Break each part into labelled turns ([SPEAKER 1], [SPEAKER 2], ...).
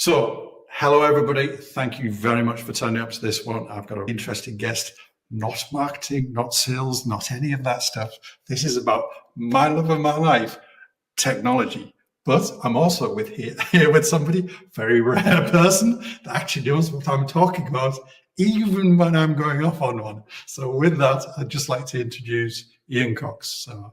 [SPEAKER 1] So, hello everybody. Thank you very much for turning up to this one. I've got an interesting guest, not marketing, not sales, not any of that stuff. This is about my love of my life, technology. But I'm also here with somebody, very rare person that actually knows what I'm talking about, even when I'm going off on one. So with that, I'd just like to introduce Iain Cox. So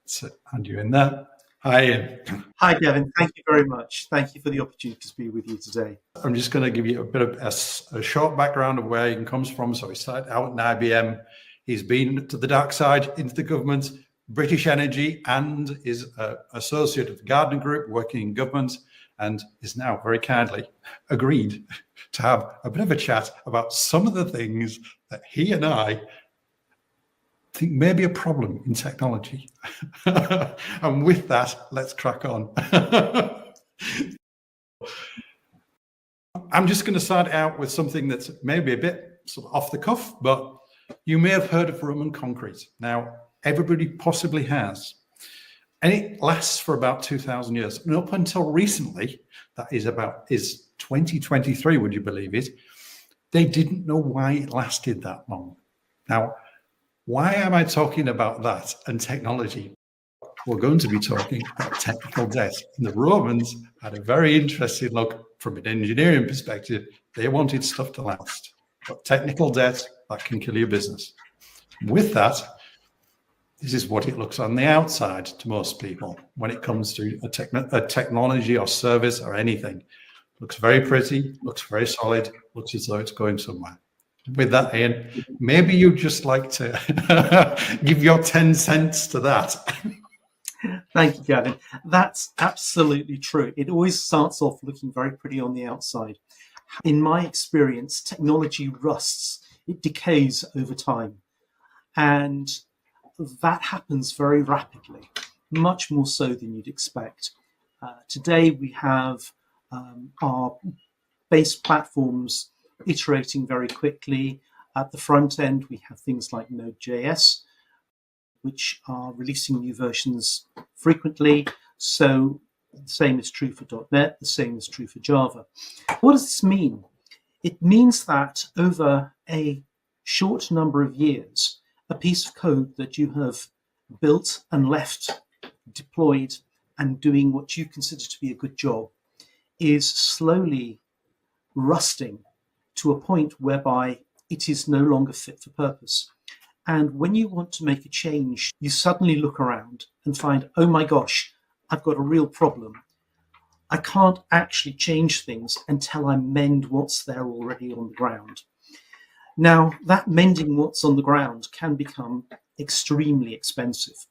[SPEAKER 1] let's hand you in there. Hi, Iain.
[SPEAKER 2] Hi, Gavin. Thank you very much. Thank you for the opportunity to be with you today.
[SPEAKER 1] I'm just going to give you a bit of a short background of where Iain comes from. So he started out in IBM. He's been to the dark side, into the government, British Energy, and is an associate of the Gartner Group, working in government, and is now very kindly agreed to have a bit of a chat about some of the things that he and I think may be a problem in technology. And with that, let's crack on. I'm just going to start out with something that's maybe a bit sort of off the cuff, but you may have heard of Roman concrete. Now, everybody possibly has. And it lasts for about 2,000 years. And up until recently, that is 2023, would you believe it? They didn't know why it lasted that long. Now, why am I talking about that and technology? We're going to be talking about technical debt. And the Romans had a very interesting look from an engineering perspective. They wanted stuff to last, but technical debt, that can kill your business. With that, this is what it looks on the outside to most people when it comes to a technology or service or anything. Looks very pretty, looks very solid, looks as though it's going somewhere. With that, Iain, maybe you'd just like to give your 10 cents to that.
[SPEAKER 2] Thank you, Gavin. That's absolutely true. It always starts off looking very pretty on the outside. In my experience, technology rusts, it decays over time. And that happens very rapidly, much more so than you'd expect. Today, we have our base platforms iterating very quickly. At the front end, we have things like Node.js, which are releasing new versions frequently. So the same is true for .NET, the same is true for Java. What does this mean? It means that over a short number of years, a piece of code that you have built and left deployed and doing what you consider to be a good job is slowly rusting to a point whereby it is no longer fit for purpose. And when you want to make a change, you suddenly look around and find, oh my gosh, I've got a real problem. I can't actually change things until I mend what's there already on the ground. Now, that mending what's on the ground can become extremely expensive.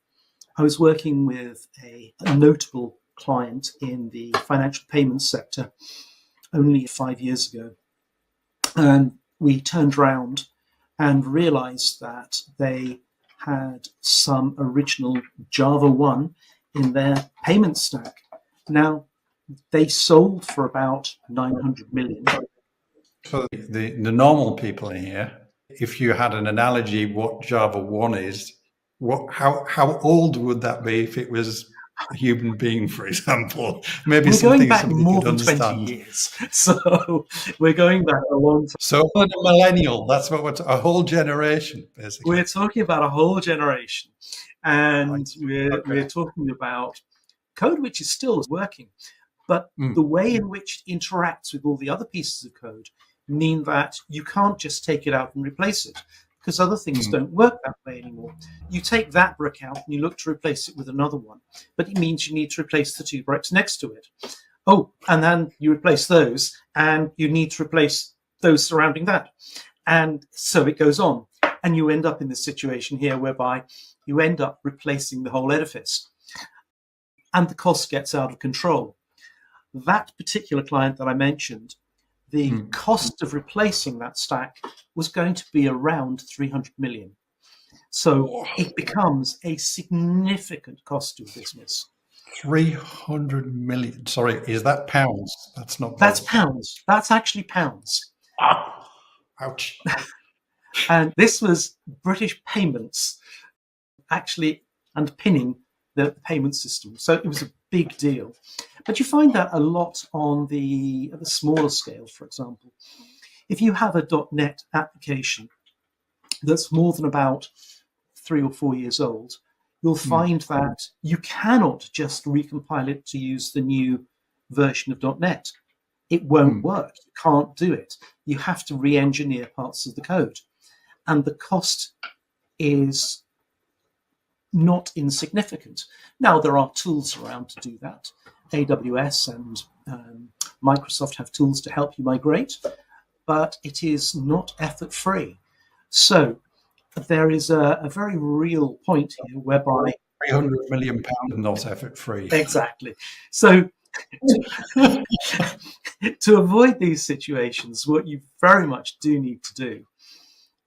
[SPEAKER 2] I was working with a notable client in the financial payments sector only 5 years ago. And we turned around and realized that they had some original Java 1 in their payment stack. Now, they sold for about 900 million.
[SPEAKER 1] For the normal people in here, if you had an analogy what Java 1 is, how old would that be if it was a human being, for example? Maybe
[SPEAKER 2] we're
[SPEAKER 1] something
[SPEAKER 2] going back more than
[SPEAKER 1] understand.
[SPEAKER 2] 20 years. So we're going back a long time.
[SPEAKER 1] So a millennial, that's what a whole generation, basically.
[SPEAKER 2] We're talking about a whole generation. And we're talking about code which is still working. But the way in which it interacts with all the other pieces of code mean that you can't just take it out and replace it, because other things don't work that way anymore. You take that brick out and you look to replace it with another one, but it means you need to replace the 2 bricks next to it. Oh, and then you replace those, and you need to replace those surrounding that. And so it goes on. And you end up in this situation here whereby you end up replacing the whole edifice. And the cost gets out of control. That particular client that I mentioned, the cost of replacing that stack was going to be around 300 million. So it becomes a significant cost to a business.
[SPEAKER 1] 300 million. Sorry, is that pounds? That's not.
[SPEAKER 2] That's pounds. That's actually pounds.
[SPEAKER 1] Ouch.
[SPEAKER 2] And this was British payments actually underpinning the payment system. So it was a big deal. But you find that a lot on the smaller scale, for example. If you have a .NET application that's more than about 3 or 4 years old, you'll find that you cannot just recompile it to use the new version of .NET. It won't work. You can't do it. You have to re-engineer parts of the code. And the cost is not insignificant. Now, there are tools around to do that. AWS and Microsoft have tools to help you migrate, but it is not effort-free. So there is a very real point here whereby
[SPEAKER 1] £300 million not effort-free.
[SPEAKER 2] Exactly. So to avoid these situations, what you very much do need to do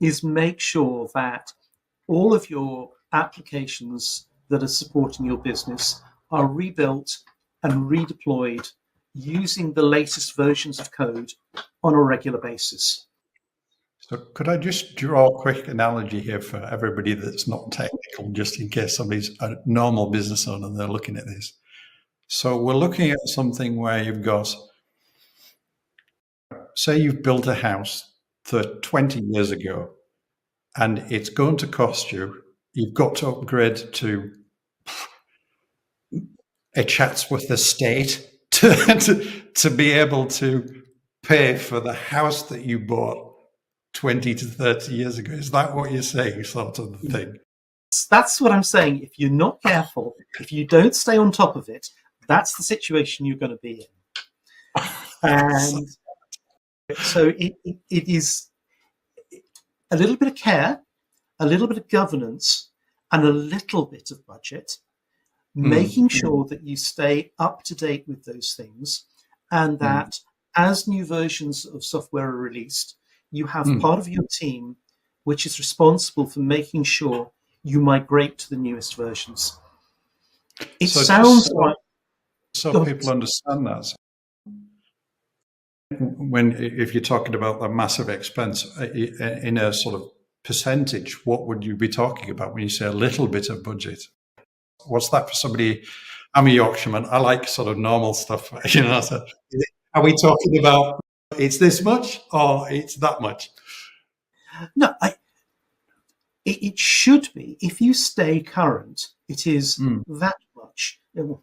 [SPEAKER 2] is make sure that all of your applications that are supporting your business are rebuilt and redeployed using the latest versions of code on a regular basis.
[SPEAKER 1] So could I just draw a quick analogy here for everybody that's not technical, just in case somebody's a normal business owner and they're looking at this. So we're looking at something where you've got, say you've built a house 20 years ago, and it's going to cost you, you've got to upgrade to a Chatsworth estate to be able to pay for the house that you bought 20 to 30 years ago. Is that what you're saying, sort of the thing?
[SPEAKER 2] That's what I'm saying. If you're not careful, if you don't stay on top of it, that's the situation you're going to be in. And so it is a little bit of care, a little bit of governance, and a little bit of budget, making sure that you stay up to date with those things, and that as new versions of software are released, you have part of your team which is responsible for making sure you migrate to the newest versions. It sounds like...
[SPEAKER 1] So people understand that. If you're talking about the massive expense in a sort of percentage, what would you be talking about when you say a little bit of budget? What's that for somebody? I'm a Yorkshireman. I like sort of normal stuff. You know, so are we talking about it's this much or it's that much?
[SPEAKER 2] No, it should be. If you stay current, it is that much.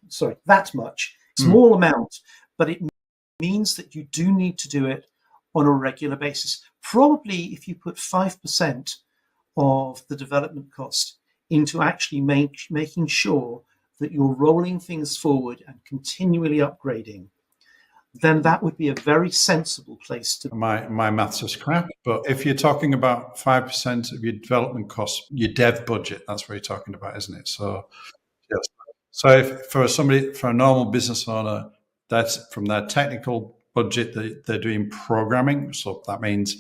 [SPEAKER 2] Sorry, that much. Small amount, but it means that you do need to do it on a regular basis. Probably if you put 5% of the development cost into actually making sure that you're rolling things forward and continually upgrading, then that would be a very sensible place to...
[SPEAKER 1] My maths is crap, but if you're talking about 5% of your development costs, your dev budget, that's what you're talking about, isn't it? So, yes. So if for a normal business owner, that's from their technical budget, they're doing programming. So that means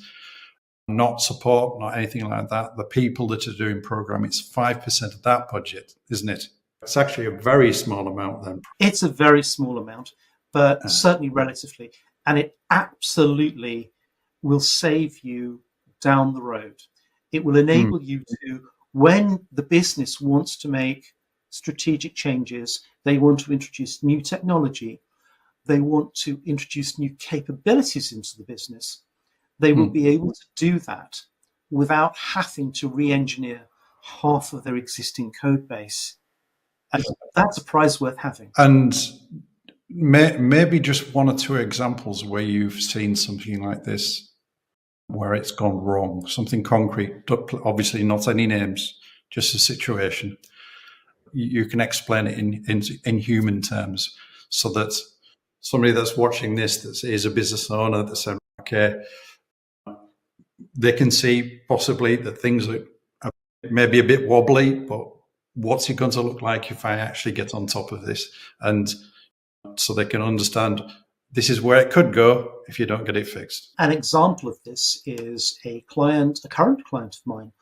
[SPEAKER 1] not support, not anything like that. The people that are doing programming, it's 5% of that budget, isn't it? It's actually a very small amount then.
[SPEAKER 2] It's a very small amount, but certainly relatively. And it absolutely will save you down the road. It will enable you to, when the business wants to make strategic changes, they want to introduce new technology, they want to introduce new capabilities into the business, they will be able to do that without having to re-engineer half of their existing code base. And that's a prize worth having.
[SPEAKER 1] And maybe just one or two examples where you've seen something like this, where it's gone wrong, something concrete, obviously not any names, just a situation. You can explain it in human terms so that somebody that's watching this, that is a business owner, that said, okay, they can see possibly that things are maybe a bit wobbly, but what's it going to look like if I actually get on top of this? And so they can understand this is where it could go if you don't get it fixed.
[SPEAKER 2] An example of this is a current client of mine.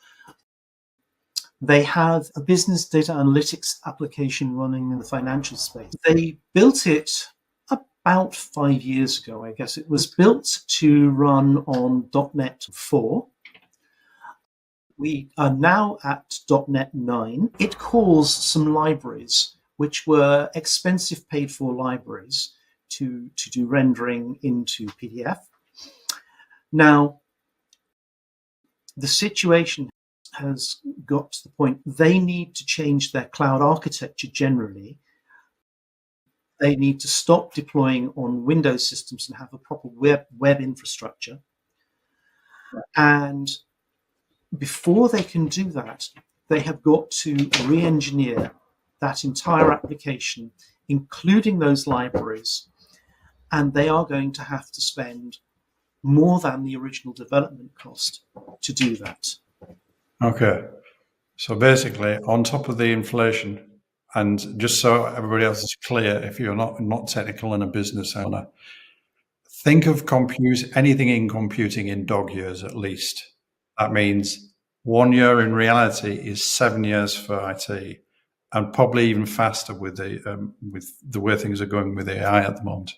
[SPEAKER 2] They have a business data analytics application running in the financial space. They built it about 5 years ago, I guess. It was built to run on .NET 4. We are now at .NET 9. It calls some libraries which were expensive paid for libraries to do rendering into PDF. Now, the situation has got to the point they need to change their cloud architecture generally. They need to stop deploying on Windows systems and have a proper web infrastructure. And before they can do that, they have got to re-engineer that entire application, including those libraries, and they are going to have to spend more than the original development cost to do that.
[SPEAKER 1] Okay. So basically, on top of the inflation, and just so everybody else is clear, if you're not technical and a business owner, think of anything in computing in dog years at least. That means 1 year in reality is 7 years for IT, and probably even faster with the way things are going with AI at the moment.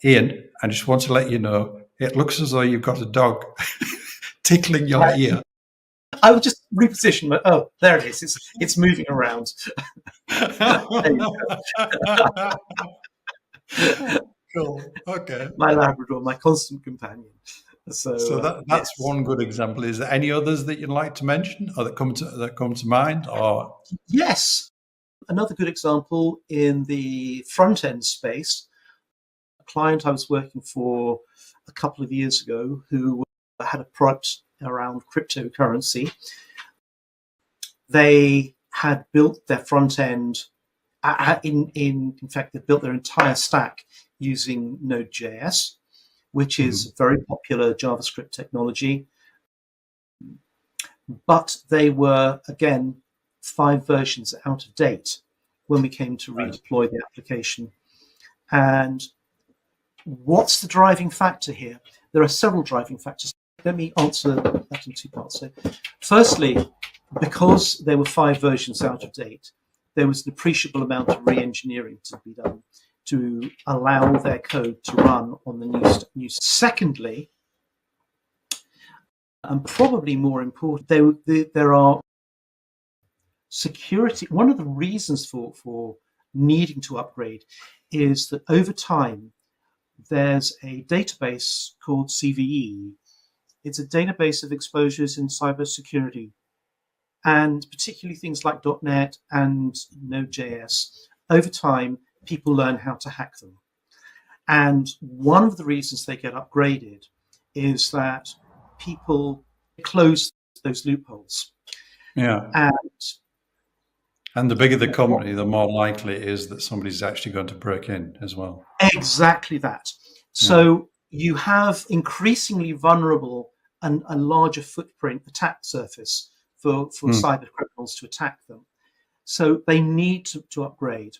[SPEAKER 1] Ian, I just want to let you know, it looks as though you've got a dog tickling your ear.
[SPEAKER 2] I will just reposition. Oh, there it is. It's moving around.
[SPEAKER 1] Cool. Okay.
[SPEAKER 2] My Labrador, my constant companion. So
[SPEAKER 1] that's
[SPEAKER 2] yes.
[SPEAKER 1] one good example. Is there any others that you'd like to mention, or that come to mind? Or
[SPEAKER 2] yes, another good example in the front end space. A client I was working for a couple of years ago who had a product around cryptocurrency. They had built their front end. In fact, they built their entire stack using Node.js, which is very popular JavaScript technology. But they were, again, 5 versions out of date when we came to redeploy the application. And what's the driving factor here? There are several driving factors. Let me answer that in 2 parts. So, firstly, because there were 5 versions out of date, there was an appreciable amount of re-engineering to be done to allow their code to run on the new. Secondly, and probably more important, there are security. One of the reasons for needing to upgrade is that over time, there's a database called CVE. It's a database of exposures in cybersecurity, and particularly things like .NET and Node.js. Over time, people learn how to hack them. And one of the reasons they get upgraded is that people close those loopholes.
[SPEAKER 1] Yeah. And the bigger the company, the more likely it is that somebody's actually going to break in as well.
[SPEAKER 2] Exactly that. So you have increasingly vulnerable and a larger footprint attack surface for cyber criminals to attack them. So they need to upgrade.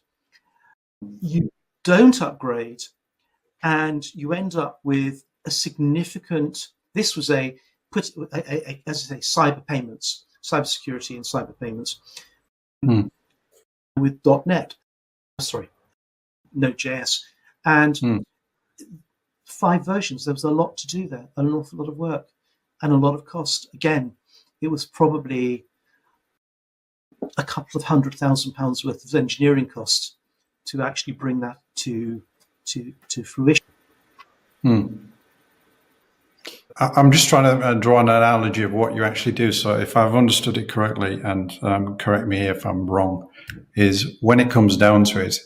[SPEAKER 2] You don't upgrade, and you end up with a significant. This was as I say, cyber payments, cybersecurity and cyber payments with .NET. Sorry, Node.js, and 5 versions. There was a lot to do there, an awful lot of work, and a lot of cost. Again, it was probably a couple of £100,000 worth of engineering costs to actually bring that to fruition.
[SPEAKER 1] I'm just trying to draw an analogy of what you actually do. So if I've understood it correctly, and correct me if I'm wrong, is when it comes down to it,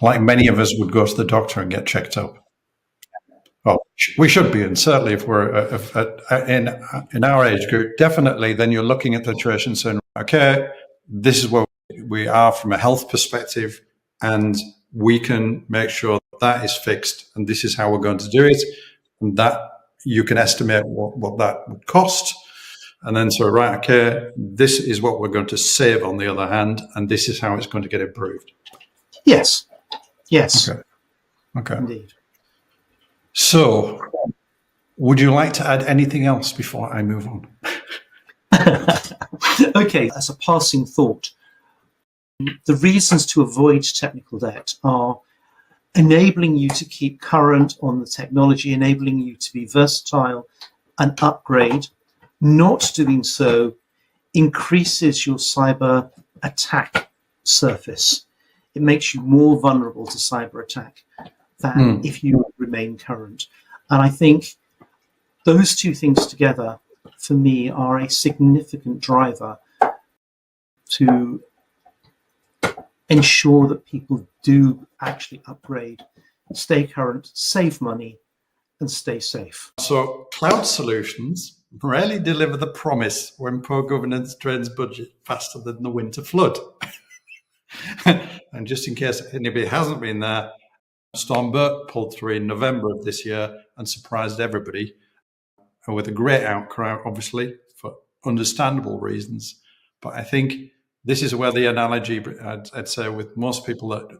[SPEAKER 1] like many of us would go to the doctor and get checked up. Well, we should be, and certainly if we're in our age group, definitely then you're looking at the situation saying, okay, this is where we are from a health perspective, and we can make sure that is fixed, and this is how we're going to do it, and that you can estimate what that would cost. And then so, right, okay, this is what we're going to save on the other hand, and this is how it's going to get improved.
[SPEAKER 2] Yes.
[SPEAKER 1] Okay.
[SPEAKER 2] Indeed.
[SPEAKER 1] So, would you like to add anything else before I move on?
[SPEAKER 2] Okay, as a passing thought, the reasons to avoid technical debt are enabling you to keep current on the technology, enabling you to be versatile and upgrade. Not doing so increases your cyber attack surface. It makes you more vulnerable to cyber attack than if you remain current. And I think those two things together, for me, are a significant driver to ensure that people do actually upgrade, stay current, save money, and stay safe.
[SPEAKER 1] So cloud solutions rarely deliver the promise when poor governance drains budget faster than the winter flood. And just in case anybody hasn't been there, Storm Bert pulled through in November of this year and surprised everybody, and with a great outcry, obviously, for understandable reasons. But I think this is where the analogy, I'd say, with most people that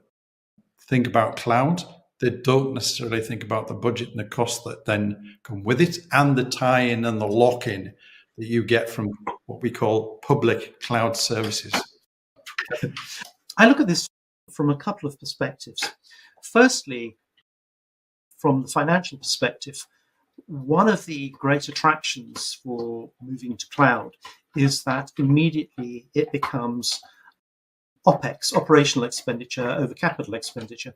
[SPEAKER 1] think about cloud, they don't necessarily think about the budget and the costs that then come with it, and the tie-in and the lock-in that you get from what we call public cloud services.
[SPEAKER 2] I look at this from a couple of perspectives. Firstly, from the financial perspective, one of the great attractions for moving to cloud is that immediately it becomes OPEX, operational expenditure over capital expenditure,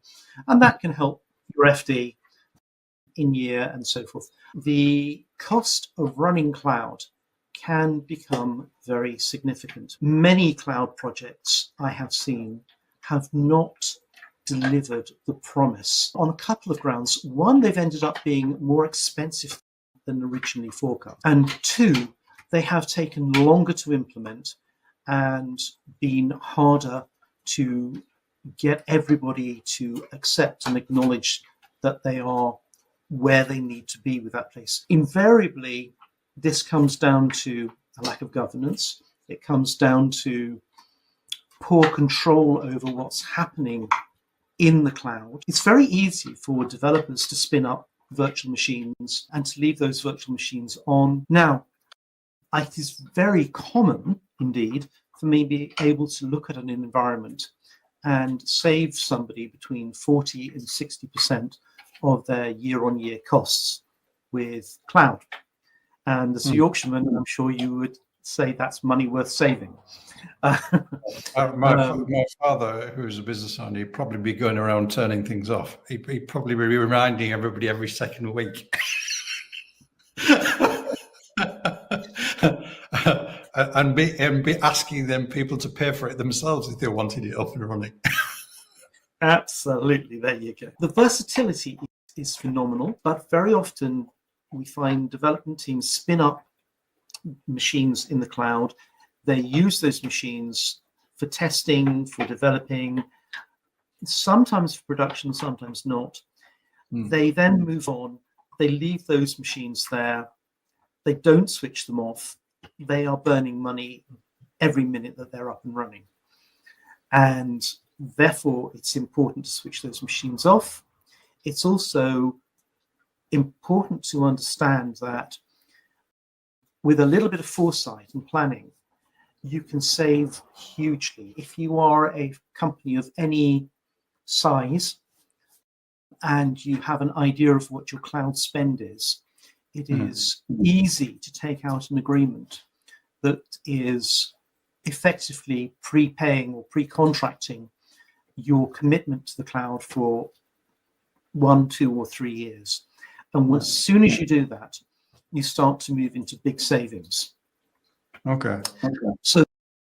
[SPEAKER 2] and that can help your FD in year and so forth. The cost of running cloud can become very significant. Many cloud projects I have seen have not delivered the promise on a couple of grounds. One, they've ended up being more expensive than originally forecast. And two, they have taken longer to implement and been harder to get everybody to accept and acknowledge that they are where they need to be with that place. Invariably, this comes down to a lack of governance. It comes down to poor control over what's happening in the cloud. It's very easy for developers to spin up virtual machines and to leave those virtual machines on. Now, it is very common indeed for me to be able to look at an environment and save somebody between 40 and 60% of their year-on-year costs with cloud. And as a Yorkshireman, I'm sure you would say that's money worth saving.
[SPEAKER 1] My father, who's a business owner, he'd probably be going around turning things off. He'd probably be reminding everybody every second week. and be asking them people to pay for it themselves if they wanted it up and running.
[SPEAKER 2] Absolutely, there you go. The versatility is phenomenal, but very often we find development teams spin up machines in the cloud. They use those machines for testing, for developing, sometimes for production, sometimes not. They then move on. They leave those machines there. They don't switch them off. They are burning money every minute that they're up and running. And therefore, it's important to switch those machines off. It's also important to understand that with a little bit of foresight and planning, you can save hugely. If you are a company of any size and you have an idea of what your cloud spend is, it is easy to take out an agreement that is effectively prepaying or pre-contracting your commitment to the cloud for 1, 2, or 3 years. And as soon as you do that, you start to move into big savings.
[SPEAKER 1] Okay.
[SPEAKER 2] So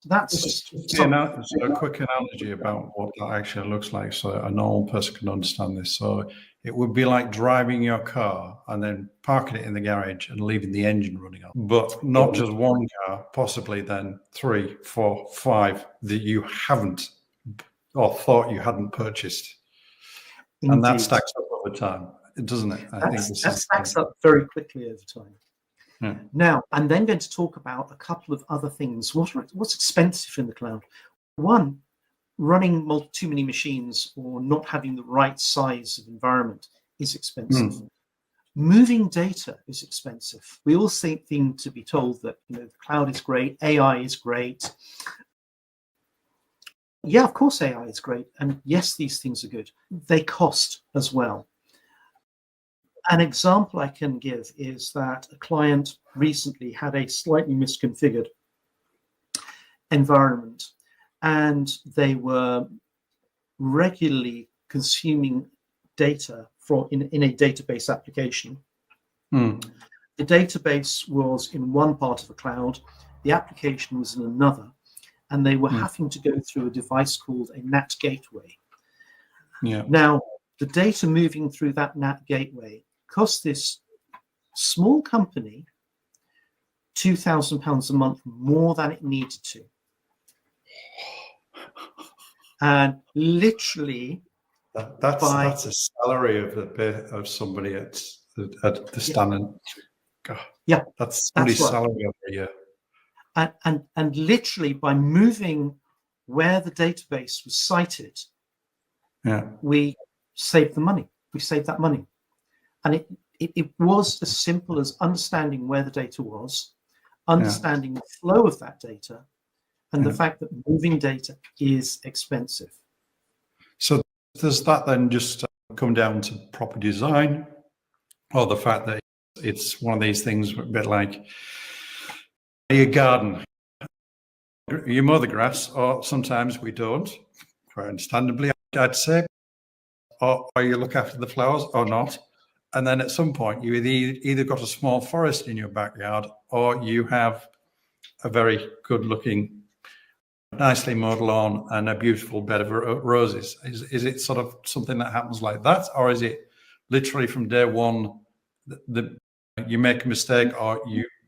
[SPEAKER 2] that's
[SPEAKER 1] just a quick analogy about what that actually looks like so a normal person can understand this. So it would be like driving your car and then parking it in the garage and leaving the engine running on. But not just one car, possibly then 3, 4, 5 that you haven't or thought you hadn't purchased.
[SPEAKER 2] Indeed.
[SPEAKER 1] And that stacks up over time, doesn't it?
[SPEAKER 2] That stacks up very quickly over time. Now, I'm then going to talk about a couple of other things. What's expensive in the cloud? One, running too many machines or not having the right size of environment is expensive. Moving data is expensive. We all seem to be told that the cloud is great, AI is great. Yeah, of course AI is great. And yes, these things are good. They cost as well. An example I can give is that a client recently had a slightly misconfigured environment, and they were regularly consuming data in a database application.
[SPEAKER 1] Mm.
[SPEAKER 2] The database was in one part of the cloud, the application was in another, and they were having to go through a device called a NAT gateway.
[SPEAKER 1] Yeah.
[SPEAKER 2] Now, the data moving through that NAT gateway cost this small company £2,000 a month more than it needed to. And literally,
[SPEAKER 1] that's a salary of somebody at the Standard. God,
[SPEAKER 2] yeah,
[SPEAKER 1] that's somebody's
[SPEAKER 2] right.
[SPEAKER 1] salary every year.
[SPEAKER 2] And literally by moving where the database was cited, we saved the money. We saved that money. And it was as simple as understanding where the data was, understanding the flow of that data, and the fact that moving data is expensive. So
[SPEAKER 1] does that then just come down to proper design, or the fact that it's one of these things a bit like your garden? You mow the grass, or sometimes we don't, quite understandably, I'd say, or you look after the flowers or not. And then at some point, you either got a small forest in your backyard, or you have a very good-looking, nicely mowed lawn and a beautiful bed of roses. Is it sort of something that happens like that, or is it literally from day one you make a mistake, or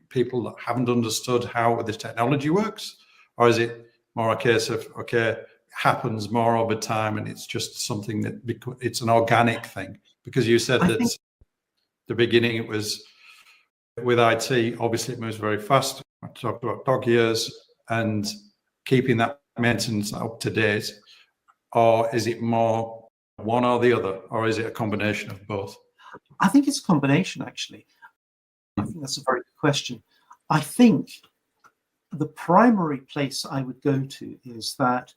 [SPEAKER 1] people that haven't understood how this technology works, or is it more a case of happens more over time and it's just something that it's an organic thing? Because you said that the beginning it was with IT, obviously it moves very fast. I talked about dog years and keeping that maintenance up to date, or is it more one or the other, or is it a combination of both?
[SPEAKER 2] I think it's a combination, actually. I think that's a very good question. I think the primary place I would go to is that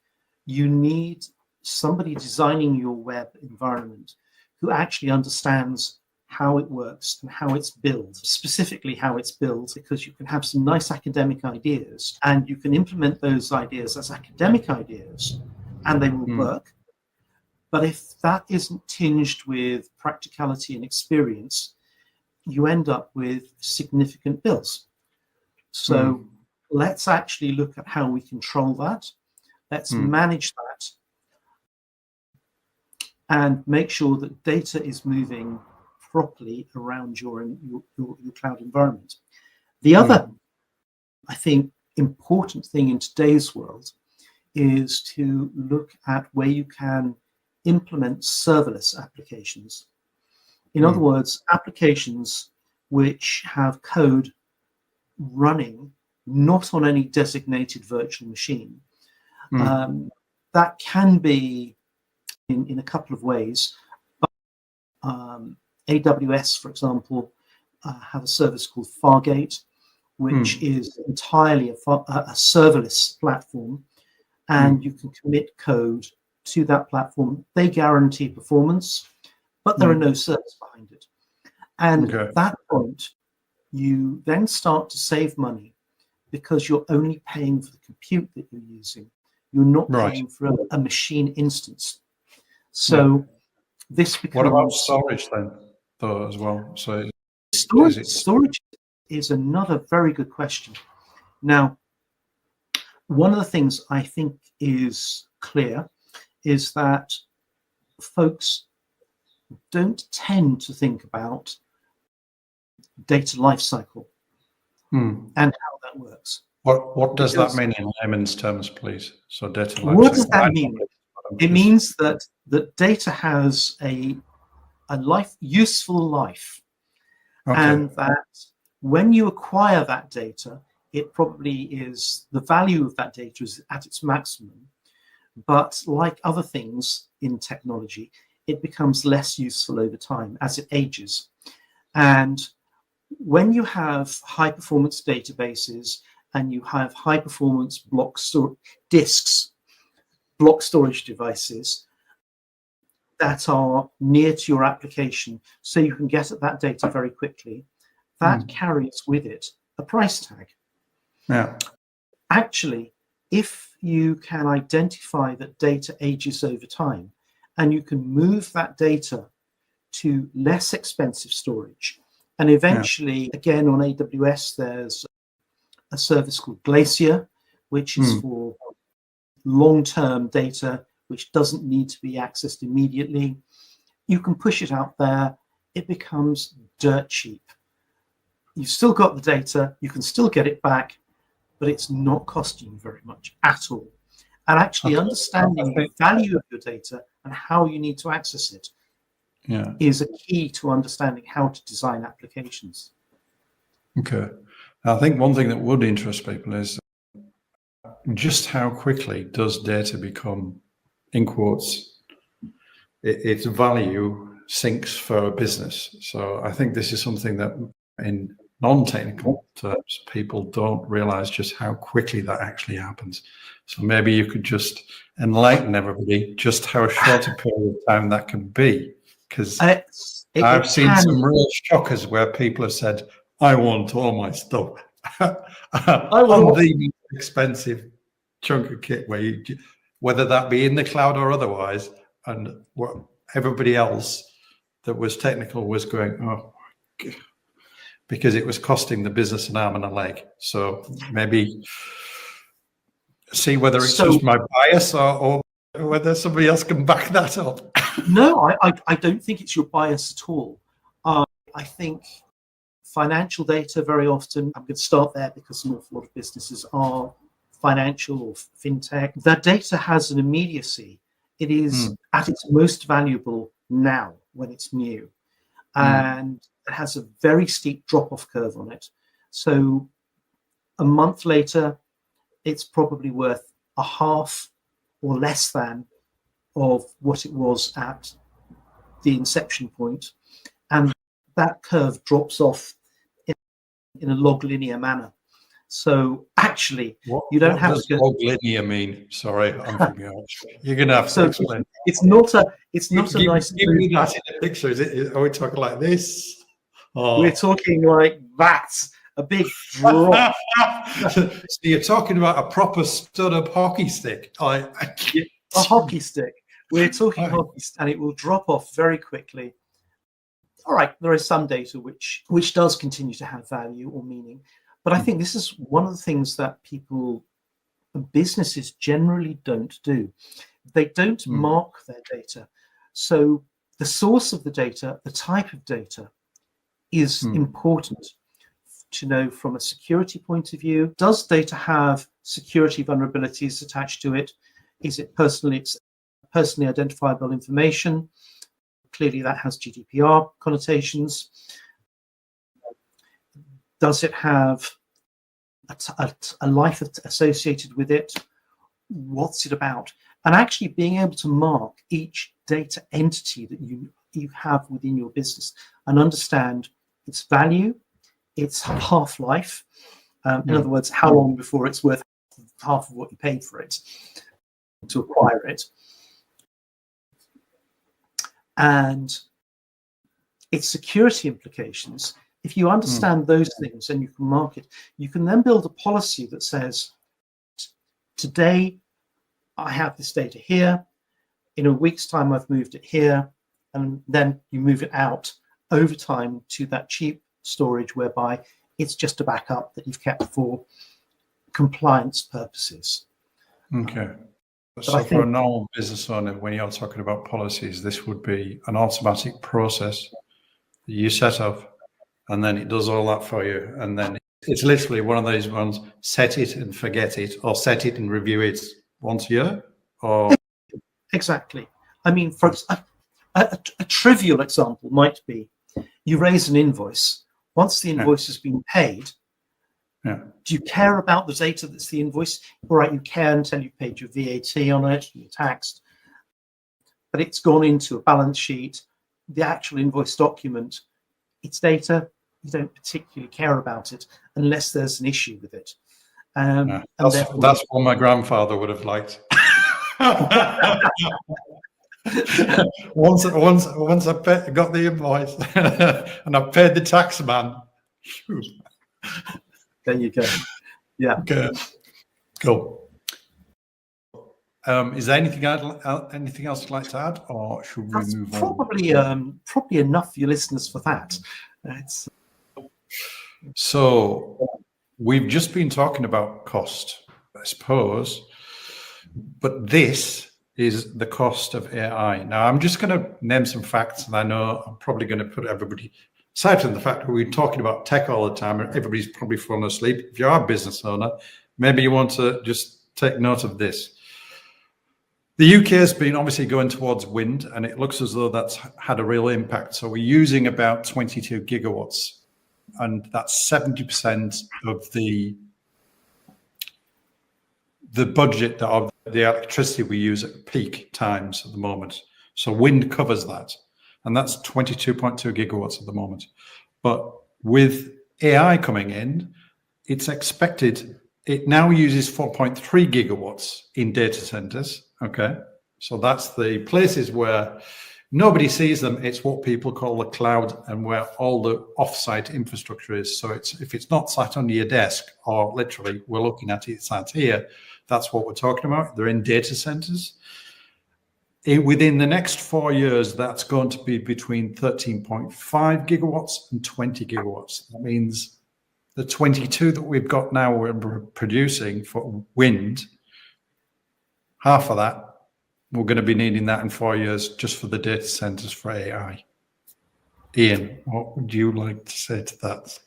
[SPEAKER 2] you need somebody designing your web environment who actually understands how it works and how it's built, specifically how it's built, because you can have some nice academic ideas and you can implement those ideas as academic ideas and they will work. But if that isn't tinged with practicality and experience, you end up with significant bills. So let's actually look at how we control that. Let's manage that and make sure that data is moving properly around your cloud environment. The other, I think, important thing in today's world is to look at where you can implement serverless applications. In other words, applications which have code running not on any designated virtual machine. That can be in a couple of ways. AWS, for example, have a service called Fargate, which is entirely a serverless platform, and you can commit code to that platform. They guarantee performance, but there are no servers behind it. And at that point, you then start to save money because you're only paying for the compute that you're using. You're not paying for a machine instance. So this becomes...
[SPEAKER 1] What about storage then, though, as well? So
[SPEAKER 2] storage is another very good question. Now, one of the things I think is clear is that folks don't tend to think about data lifecycle and how that works.
[SPEAKER 1] What does that mean in layman's terms, please? So data lifecycle.
[SPEAKER 2] What does that mean? It means that data has a useful life, and that when you acquire that data, it probably is, the value of that data is at its maximum. But like other things in technology, it becomes less useful over time as it ages. And when you have high performance databases and you have high performance block storage devices that are near to your application, so you can get at that data very quickly, that carries with it a price tag. Actually, if you can identify that data ages over time, and you can move that data to less expensive storage, and eventually, again, on AWS, there's a service called Glacier, which is for long-term data, which doesn't need to be accessed immediately. You can push it out there. It becomes dirt cheap. You've still got the data. You can still get it back, but it's not costing you very much at all. And actually understanding the value of your data and how you need to access it is a key to understanding how to design applications.
[SPEAKER 1] Okay. I think one thing that would interest people is just how quickly does data become, in quotes, its value sinks for a business. So I think this is something that in non-technical terms, people don't realize just how quickly that actually happens. So maybe you could just enlighten everybody just how short a period of time that can be. Because I've seen some real shockers where people have said, I want all my stuff on the expensive chunk of kit, whether that be in the cloud or otherwise, and what everybody else that was technical was going, oh, because it was costing the business an arm and a leg. So maybe see whether it's just my bias or whether somebody else can back that up.
[SPEAKER 2] No, I don't think it's your bias at all. I think financial data very often, I'm going to start there because an awful lot of businesses are financial or fintech. That data has an immediacy. It is at its most valuable now when it's new. And it has a very steep drop-off curve on it. So a month later, it's probably worth a half or less than of what it was at the inception point. And that curve drops off in a log linear manner. So actually, you don't have to go.
[SPEAKER 1] Log linear mean? Sorry, I'm from Yorkshire. You're going to have to explain.
[SPEAKER 2] It's not a nice.
[SPEAKER 1] Give me that in a picture. Are we talking like this?
[SPEAKER 2] Oh. We're talking like that. A big drop.
[SPEAKER 1] So you're talking about a proper stood-up hockey stick.
[SPEAKER 2] A hockey stick. We're talking hockey stick, and it will drop off very quickly. All right, there is some data which does continue to have value or meaning. But I think this is one of the things that businesses generally don't do. They don't mark their data. So the source of the data, the type of data is important to know from a security point of view. Does data have security vulnerabilities attached to it? Is it personally identifiable information? Clearly that has GDPR connotations. Does it have a life associated with it? What's it about? And actually being able to mark each data entity that you have within your business and understand its value, its half-life. In other words, how long before it's worth half of what you paid for it to acquire it. And its security implications. If you understand those things and you can mark it, you can then build a policy that says, today I have this data here, in a week's time I've moved it here, and then you move it out over time to that cheap storage whereby it's just a backup that you've kept for compliance purposes.
[SPEAKER 1] Okay. So for a normal business owner, when you're talking about policies, this would be an automatic process that you set up, and then it does all that for you. And then it's literally one of those ones, set it and forget it, or set it and review it once a year? Or
[SPEAKER 2] Exactly. I mean, for a trivial example might be, you raise an invoice. Once the invoice has been paid, do you care about the data that's the invoice? All right, you care until you've paid your VAT on it, you're taxed. But it's gone into a balance sheet. The actual invoice document, it's data. You don't particularly care about it unless there's an issue with it.
[SPEAKER 1] That's what my grandfather would have liked. once I got the invoice and I paid the tax man.
[SPEAKER 2] There you go. Yeah.
[SPEAKER 1] Okay. Cool. Is there anything else you'd like to add, or should we
[SPEAKER 2] That's
[SPEAKER 1] move on?
[SPEAKER 2] probably enough for your listeners for that. It's,
[SPEAKER 1] So we've just been talking about cost, I suppose, but this is the cost of AI. Now, I'm just going to name some facts, and I know I'm probably going to put everybody, aside from the fact that we're talking about tech all the time, and everybody's probably fallen asleep. If you are a business owner, maybe you want to just take note of this. The UK has been obviously going towards wind, and it looks as though that's had a real impact. So we're using about 22 gigawatts, and that's 70% of the budget of the electricity we use at peak times at the moment. So wind covers that, and that's 22.2 gigawatts at the moment. But with AI coming in, it's expected, it now uses 4.3 gigawatts in data centers. Okay, so that's the places where nobody sees them. It's what people call the cloud, and where all the offsite infrastructure is. So it's, if it's not sat under your desk, or literally we're looking at it sat here, that's what we're talking about. They're in data centers. Within the next 4 years, that's going to be between 13.5 gigawatts and 20 gigawatts. That means the 22 that we've got now we're producing for wind, half of that, we're going to be needing that in 4 years just for the data centers for AI. Ian, what would you like to say to that?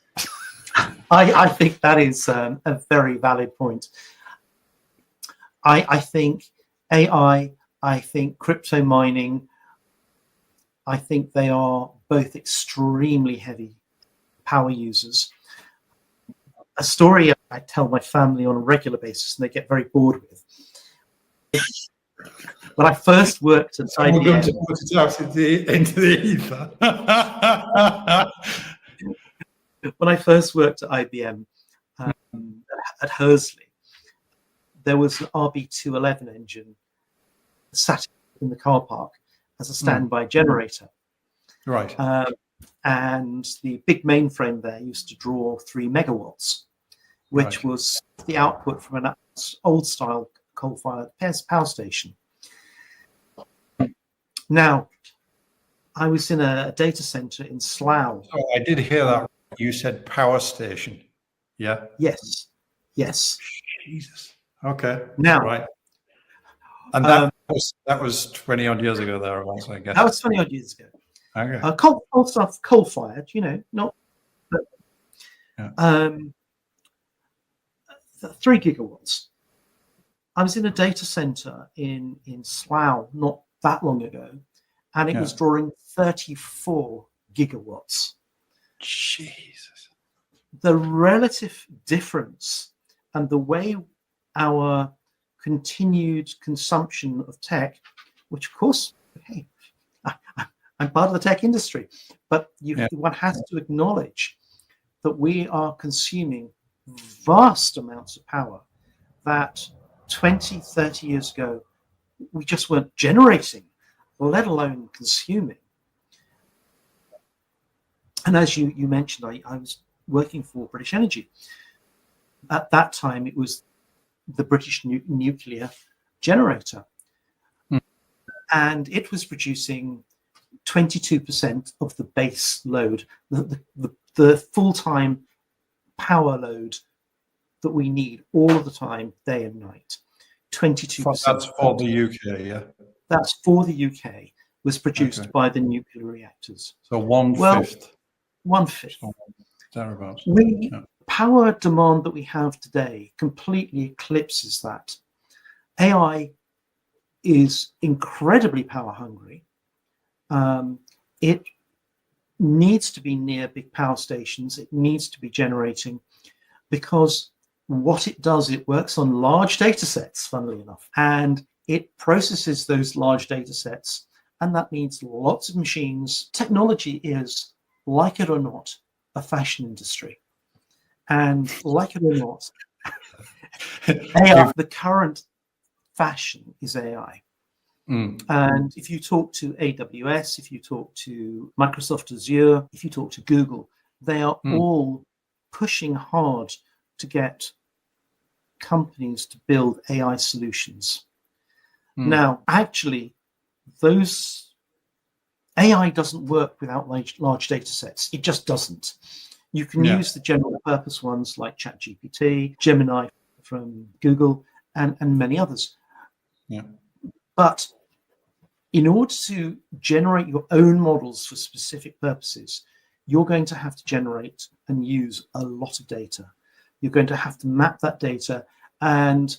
[SPEAKER 2] I think that is a very valid point. I think AI, I think crypto mining, I think they are both extremely heavy power users. A story I tell my family on a regular basis, and they get very bored with. When I first worked at IBM,
[SPEAKER 1] we're going to put it out into the ether.
[SPEAKER 2] When I first worked at IBM at Hursley, there was an RB211 engine sat in the car park as a standby generator.
[SPEAKER 1] Right.
[SPEAKER 2] And the big mainframe there used to draw 3 megawatts, which was the output from an old style coal-fired power station. Now, I was in a data center in Slough.
[SPEAKER 1] Oh, I did hear that. You said power station. Yeah.
[SPEAKER 2] Yes.
[SPEAKER 1] Jesus. Okay.
[SPEAKER 2] Now,
[SPEAKER 1] right. And that was 20 odd years ago thereabouts, I guess.
[SPEAKER 2] That was 20 odd years ago.
[SPEAKER 1] Okay.
[SPEAKER 2] Coal-fired, not. But,
[SPEAKER 1] yeah.
[SPEAKER 2] 3 gigawatts. I was in a data center in Slough not that long ago, and it was drawing 34 gigawatts.
[SPEAKER 1] Jesus.
[SPEAKER 2] The relative difference and the way our continued consumption of tech, which of course, hey, I'm part of the tech industry, but one has to acknowledge that we are consuming vast amounts of power that 20, 30 years ago, we just weren't generating, let alone consuming. And as you mentioned, I was working for British Energy. At that time, it was the British nuclear generator. And it was producing 22% of the base load, the full-time power load that we need all of the time, day and night. 22%.
[SPEAKER 1] That's for the UK, yeah?
[SPEAKER 2] That's for the UK, was produced by the nuclear reactors.
[SPEAKER 1] So one-fifth.
[SPEAKER 2] One-fifth.
[SPEAKER 1] Thereabouts.
[SPEAKER 2] Power demand that we have today completely eclipses that. AI is incredibly power hungry. It needs to be near big power stations. It needs to be generating, because what it does, it works on large data sets, funnily enough, and it processes those large data sets, and that needs lots of machines. Technology is, like it or not, a fashion industry. And like it or not, AI, the current fashion is AI. And if you talk to AWS, if you talk to Microsoft Azure, if you talk to Google, they are all pushing hard to get companies to build AI solutions. Now, actually, those AI doesn't work without large data sets. It just doesn't. You can use the general purpose ones like ChatGPT, Gemini from Google, and many others.
[SPEAKER 1] Yeah.
[SPEAKER 2] But in order to generate your own models for specific purposes, you're going to have to generate and use a lot of data. You're going to have to map that data. And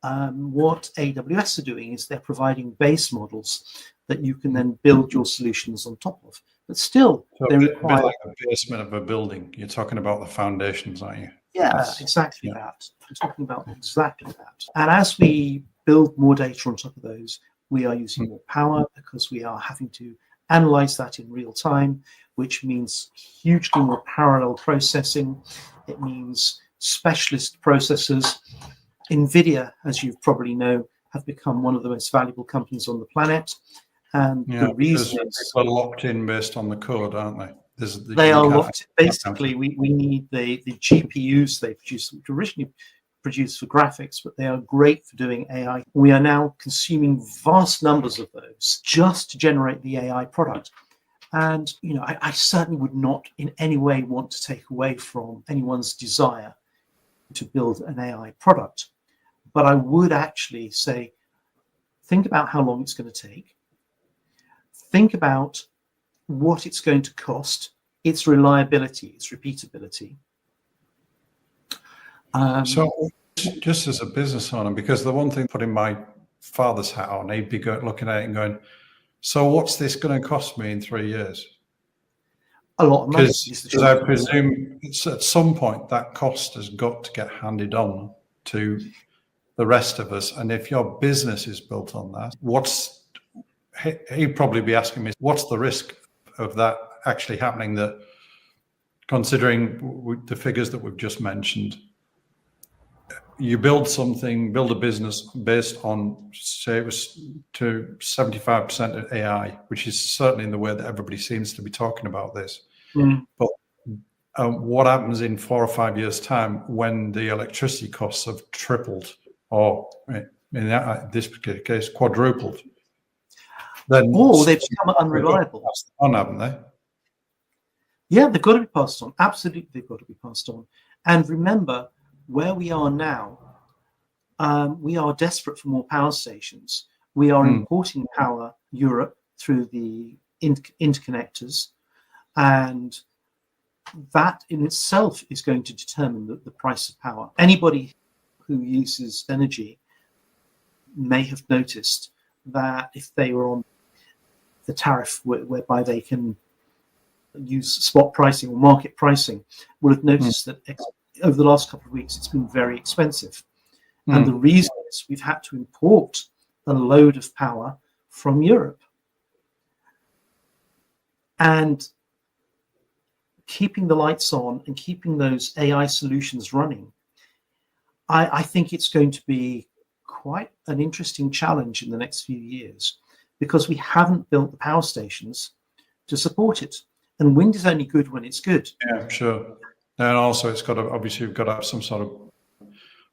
[SPEAKER 2] what AWS are doing is they're providing base models that you can then build your solutions on top of. But still,
[SPEAKER 1] So
[SPEAKER 2] they require...
[SPEAKER 1] a bit like the basement of a building. You're talking about the foundations, aren't you?
[SPEAKER 2] Yeah, exactly that. I'm talking about exactly that. And as we build more data on top of those, we are using more power because we are having to analyze that in real time, which means hugely more parallel processing. It means specialist processors. NVIDIA, as you probably know, have become one of the most valuable companies on the planet. And the reason is
[SPEAKER 1] people are locked in based on the code, aren't they?
[SPEAKER 2] They are locked. Basically, we need the GPUs they produce, which originally produced for graphics, but they are great for doing AI. We are now consuming vast numbers of those just to generate the AI product. And, you know, I certainly would not in any way want to take away from anyone's desire to build an AI product. But I would actually say, think about how long it's going to take. Think about what it's going to cost, its reliability, its repeatability.
[SPEAKER 1] So just as a business owner, because the one thing putting my father's hat on, he'd be looking at it and going, so what's this going to cost me in 3 years?
[SPEAKER 2] A lot of money.
[SPEAKER 1] Because I presume it's at some point that cost has got to get handed on to the rest of us. And if your business is built on that, he'd probably be asking me, what's the risk of that actually happening, that considering the figures that we've just mentioned, you build a business based on, say it was to 75% of AI, which is certainly in the way that everybody seems to be talking about this. But what happens in 4 or 5 years' time when the electricity costs have tripled, or in this particular case, quadrupled? Then
[SPEAKER 2] they've become unreliable.
[SPEAKER 1] On, haven't they?
[SPEAKER 2] Yeah, they've got to be passed on. Absolutely, they've got to be passed on. And remember, where we are now, we are desperate for more power stations. We are importing power Europe through the interconnectors, and that in itself is going to determine the price of power. Anybody who uses energy may have noticed that if they were on the tariff whereby they can use spot pricing or market pricing, will have noticed that over the last couple of weeks it's been very expensive. And the reason is we've had to import a load of power from Europe. And keeping the lights on and keeping those AI solutions running, I think it's going to be quite an interesting challenge in the next few years, because we haven't built the power stations to support it. And wind is only good when it's good.
[SPEAKER 1] Yeah, sure. And also it's got to, obviously you've got to have some sort of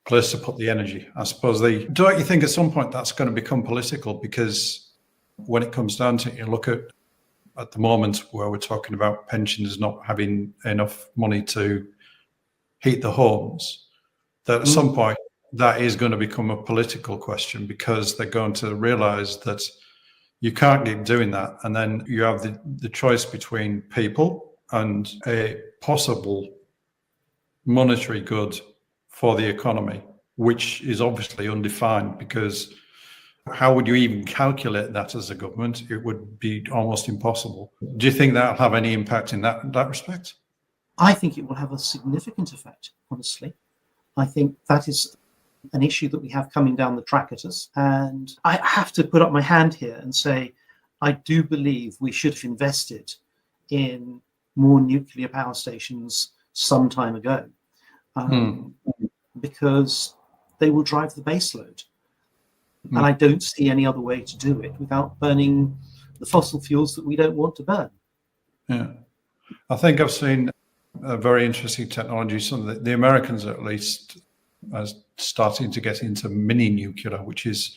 [SPEAKER 1] place to put the energy. I suppose don't you think at some point that's going to become political? Because when it comes down to it, you look at the moment where we're talking about pensioners not having enough money to heat the homes, that at some point that is going to become a political question, because they're going to realize that you can't keep doing that. And then you have the choice between people and a possible monetary good for the economy, which is obviously undefined, because how would you even calculate that as a government? It would be almost impossible. Do you think that'll have any impact in that respect?
[SPEAKER 2] I think it will have a significant effect, honestly. I think that is an issue that we have coming down the track at us. And I have to put up my hand here and say, I do believe we should have invested in more nuclear power stations some time ago, because they will drive the baseload. And I don't see any other way to do it without burning the fossil fuels that we don't want to burn.
[SPEAKER 1] Yeah. I think I've seen a very interesting technology. Some of the Americans, at least, are starting to get into mini nuclear, which is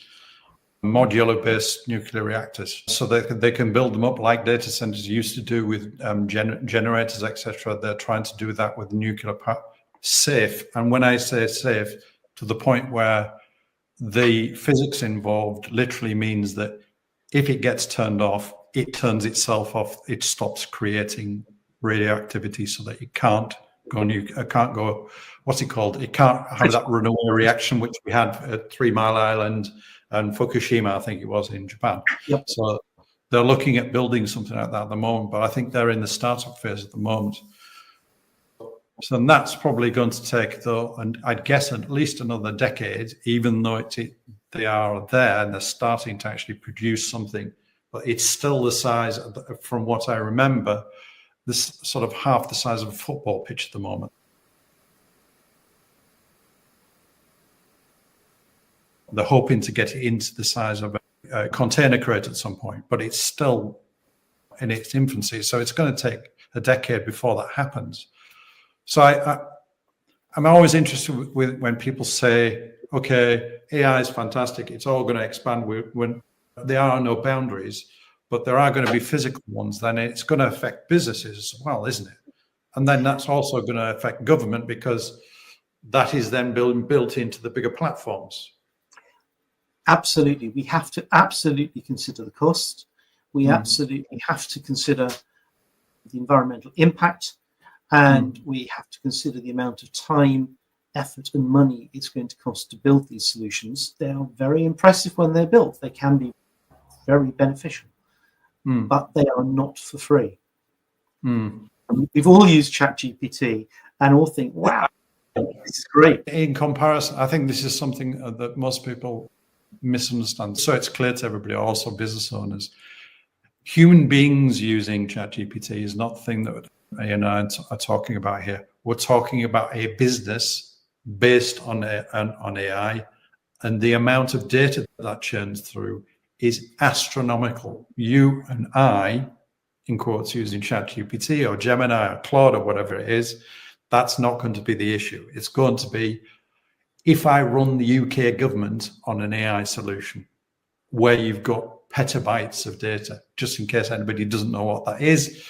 [SPEAKER 1] modular-based nuclear reactors, so they can build them up like data centers used to do with generators, etc. They're trying to do that with nuclear power, safe. And when I say safe, to the point where the physics involved literally means that if it gets turned off, it turns itself off. It stops creating radioactivity, so that it can't go. What's it called? It can't have that runaway reaction which we had at 3 Mile Island and Fukushima, I think it was, in Japan.
[SPEAKER 2] Yep.
[SPEAKER 1] So they're looking at building something like that at the moment, but I think they're in the startup phase at the moment. So that's probably going to take, though, and I'd guess at least another decade, even though they are there and they're starting to actually produce something, but it's still the size, from what I remember, this sort of half the size of a football pitch at the moment. They're hoping to get it into the size of a container crate at some point, but it's still in its infancy. So it's going to take a decade before that happens. So I'm always interested with when people say, okay, AI is fantastic, it's all going to expand when there are no boundaries, but there are going to be physical ones, then it's going to affect businesses as well, isn't it? And then that's also going to affect government, because that is then built into the bigger platforms.
[SPEAKER 2] Absolutely. We have to absolutely consider the cost. We absolutely have to consider the environmental impact, and we have to consider the amount of time, effort, and money it's going to cost to build these solutions. They are very impressive when they're built. They can be very beneficial, but they are not for free. We've all used ChatGPT and all think, wow, this is great.
[SPEAKER 1] In comparison, I think this is something that most people misunderstand. So it's clear to everybody, also business owners, human beings using ChatGPT is not the thing that Iain and I are talking about here. We're talking about a business based on AI, and the amount of data that churns through is astronomical. You and I, in quotes, using ChatGPT or Gemini or Claude or whatever it is, that's not going to be the issue. It's going to be, if I run the UK government on an AI solution where you've got petabytes of data, just in case anybody doesn't know what that is,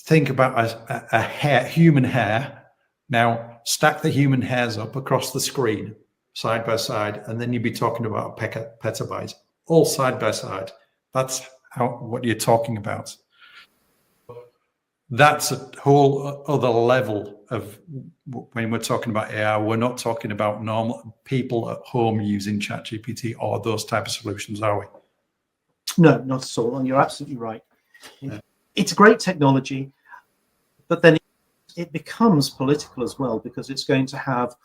[SPEAKER 1] think about a hair, human hair. Now stack the human hairs up across the screen, side by side, and then you'd be talking about a petabyte, all side by side. That's what you're talking about. That's a whole other level of, when we're talking about AI, we're not talking about normal people at home using ChatGPT or those type of solutions, are we?
[SPEAKER 2] No, not at all. And you're absolutely right. Yeah. It's a great technology, but then it becomes political as well, because it's going to have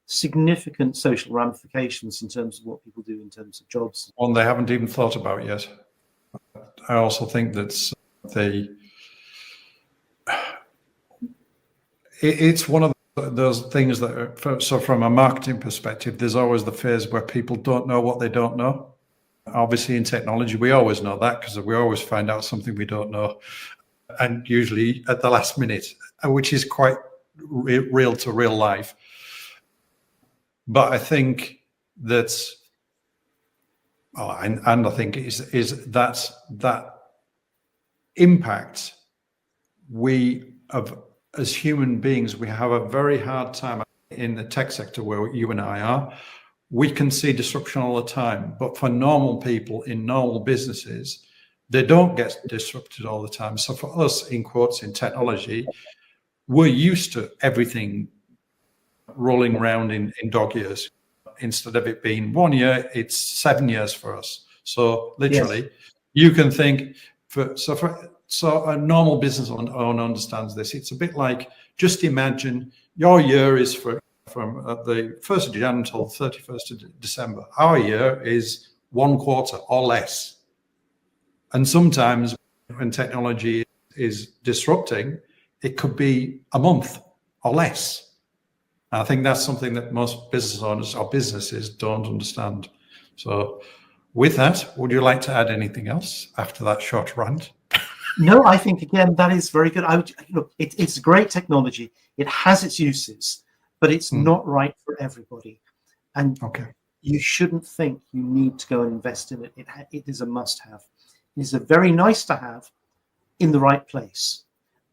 [SPEAKER 2] significant social ramifications in terms of what people do in terms of jobs.
[SPEAKER 1] One they haven't even thought about yet. I also think that it's one of those things that, so from a marketing perspective, there's always the phase where people don't know what they don't know. Obviously in technology, we always know that, because we always find out something we don't know, and usually at the last minute, which is quite real to real life. But I think that's, and I think is that impact, we have, as human beings, we have a very hard time in the tech sector where you and I are. We can see disruption all the time, but for normal people in normal businesses, they don't get disrupted all the time. So for us, in quotes, in technology, we're used to everything rolling around in dog years. Instead of it being 1 year, it's 7 years for us. So literally, you can think, so a normal business owner understands this. It's a bit like, just imagine your year is from the 1st of January until 31st of December. Our year is 1 quarter or less. And sometimes when technology is disrupting, it could be a month or less. I think that's something that most business owners or businesses don't understand. So with that, would you like to add anything else after that short rant?
[SPEAKER 2] No, I think, again, that is very good. Look, it's great technology. It has its uses, but it's not right for everybody. And you shouldn't think you need to go and invest in it. It is a must-have. It is a very nice to have in the right place.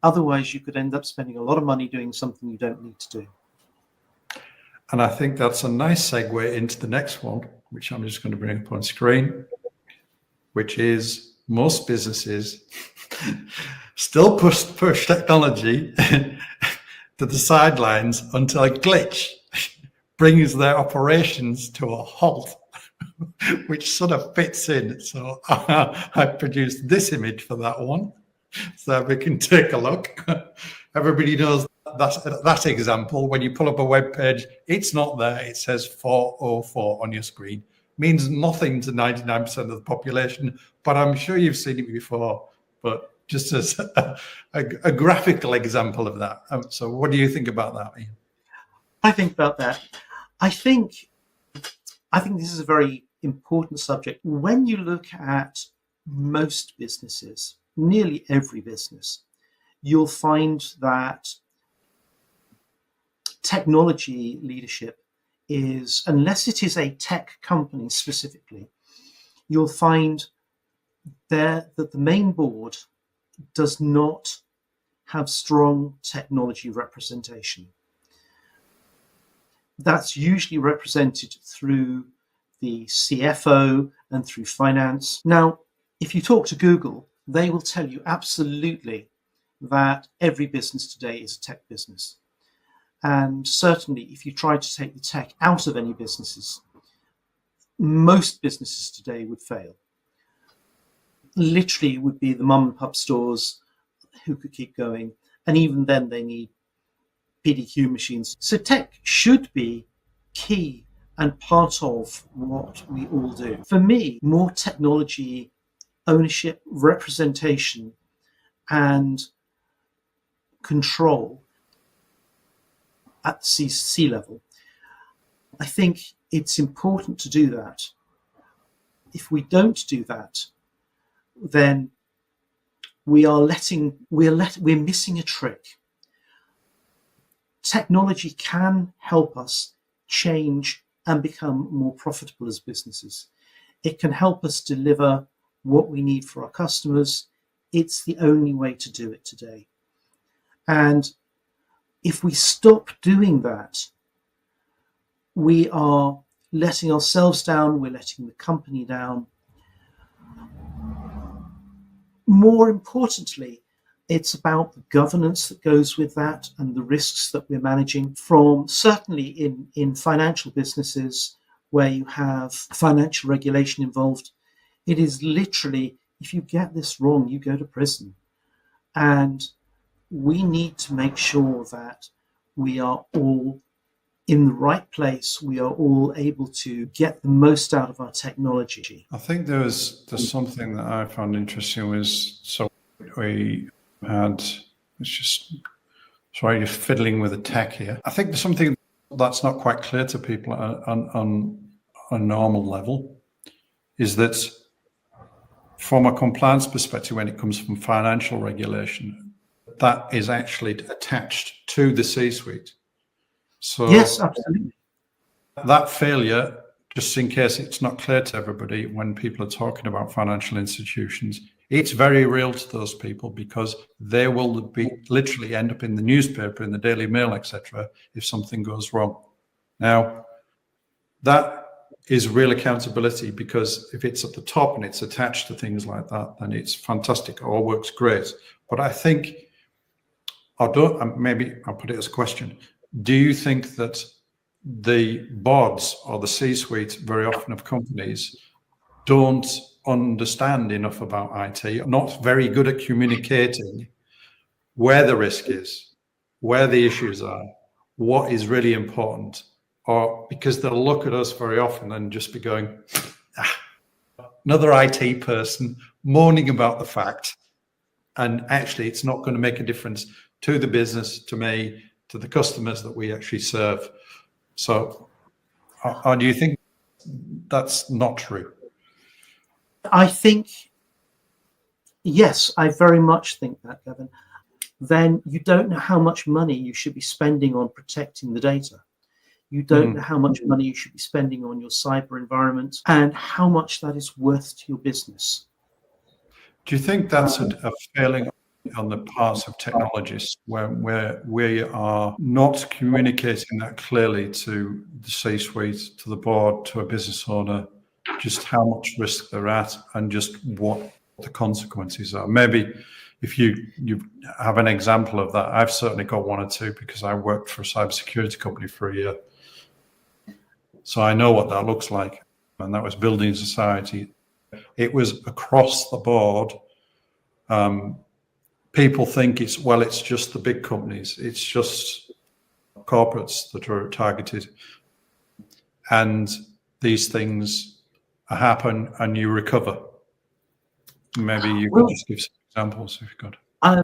[SPEAKER 2] Otherwise, you could end up spending a lot of money doing something you don't need to do.
[SPEAKER 1] And I think that's a nice segue into the next one, which I'm just going to bring up on screen, which is most businesses still push technology to the sidelines until a glitch brings their operations to a halt, which sort of fits in. So I produced this image for that one, so we can take a look. Everybody knows that example. When you pull up a web page, it's not there. It says 404 on your screen. Means nothing to 99% of the population, but I'm sure you've seen it before. But just as a graphical example of that. So what do you think about that, Iain?
[SPEAKER 2] I think about that. I think this is a very important subject. When you look at most businesses, nearly every business, you'll find that technology leadership is, unless it is a tech company specifically, you'll find there that the main board does not have strong technology representation. That's usually represented through the CFO and through finance. Now, if you talk to Google, they will tell you absolutely that every business today is a tech business. And certainly, if you try to take the tech out of any businesses, most businesses today would fail. Literally, it would be the mum and pop stores who could keep going. And even then, they need PDQ machines. So tech should be key and part of what we all do. For me, more technology ownership, representation, and control at the C level. I think it's important to do that. If we don't do that, then we're missing a trick. Technology can help us change and become more profitable as businesses. It can help us deliver what we need for our customers. It's the only way to do it today. And if we stop doing that, we are letting ourselves down, we're letting the company down. More importantly, it's about the governance that goes with that and the risks that we're managing from, certainly in financial businesses where you have financial regulation involved. It is literally, if you get this wrong, you go to prison. And we need to make sure that we are all in the right place. We are all able to get the most out of our technology.
[SPEAKER 1] I think there's something that I found interesting was, so we had, it's just, sorry, just fiddling with the tech here. I think there's something that's not quite clear to people on a normal level, is that from a compliance perspective, when it comes from financial regulation, that is actually attached to the C-suite. So
[SPEAKER 2] yes, absolutely.
[SPEAKER 1] That failure, just in case it's not clear to everybody, when people are talking about financial institutions, it's very real to those people, because they will be literally end up in the newspaper, in the Daily Mail, etc., if something goes wrong. Now, that is real accountability, because if it's at the top and it's attached to things like that, then it's fantastic, it all works great. But I think, maybe I'll put it as a question. Do you think that the boards or the C-suite very often of companies don't understand enough about IT, not very good at communicating where the risk is, where the issues are, what is really important? Or because they'll look at us very often and just be going, another IT person moaning about the fact, and actually it's not going to make a difference to the business, to me, to the customers that we actually serve. So, or do you think that's not true?
[SPEAKER 2] I think, yes, I very much think that, Gavin. Then you don't know how much money you should be spending on protecting the data. You don't know how much money you should be spending on your cyber environment and how much that is worth to your business.
[SPEAKER 1] Do you think that's a failing on the parts of technologists where we are not communicating that clearly to the C-suite, to the board, to a business owner, just how much risk they're at and just what the consequences are? Maybe if you have an example of that. I've certainly got one or two because I worked for a cybersecurity company for a year. So I know what that looks like. And that was building society. It was across the board. People think it's just the big companies. It's just corporates that are targeted. And these things happen and you recover. Maybe you could just give some examples if you could.
[SPEAKER 2] I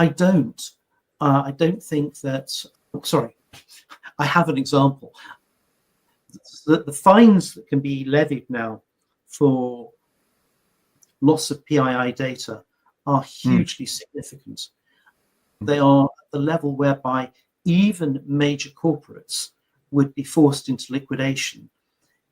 [SPEAKER 2] don't think that, sorry, I have an example. The fines that can be levied now for loss of PII data are hugely significant. They are at the level whereby even major corporates would be forced into liquidation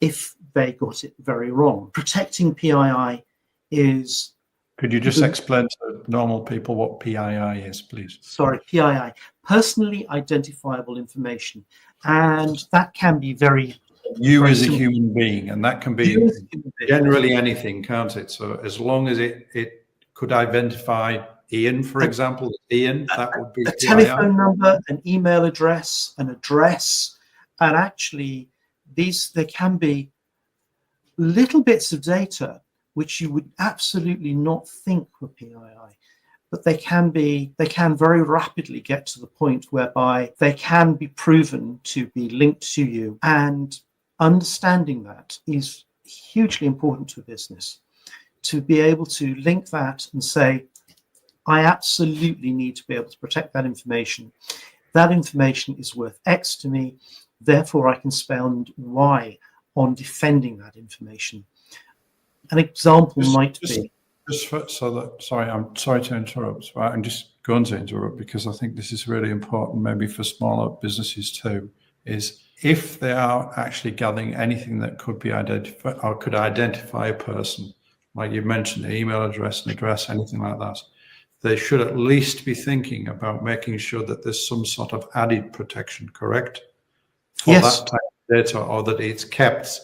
[SPEAKER 2] if they got it very wrong. Protecting PII is...
[SPEAKER 1] Could you just explain to normal people what PII is, please?
[SPEAKER 2] Sorry, PII, personally identifiable information. And that can be very...
[SPEAKER 1] You as a human being, and that can be generally anything, can't it? So as long as it could identify Ian, for example, Ian, that would be
[SPEAKER 2] a telephone number, an email address, an address, and actually there can be little bits of data which you would absolutely not think were PII, but they can very rapidly get to the point whereby they can be proven to be linked to you, and understanding that is hugely important to a business, to be able to link that and say, I absolutely need to be able to protect that information. That information is worth X to me, therefore I can spend Y on defending that information. An example might be...
[SPEAKER 1] I'm sorry to interrupt. I'm just going to interrupt because I think this is really important, maybe for smaller businesses too, is if they are actually gathering anything that could be identified or could identify a person, like you mentioned, the email address, an address, anything like that, they should at least be thinking about making sure that there's some sort of added protection, correct? For
[SPEAKER 2] yes.
[SPEAKER 1] That type of data, or that it's kept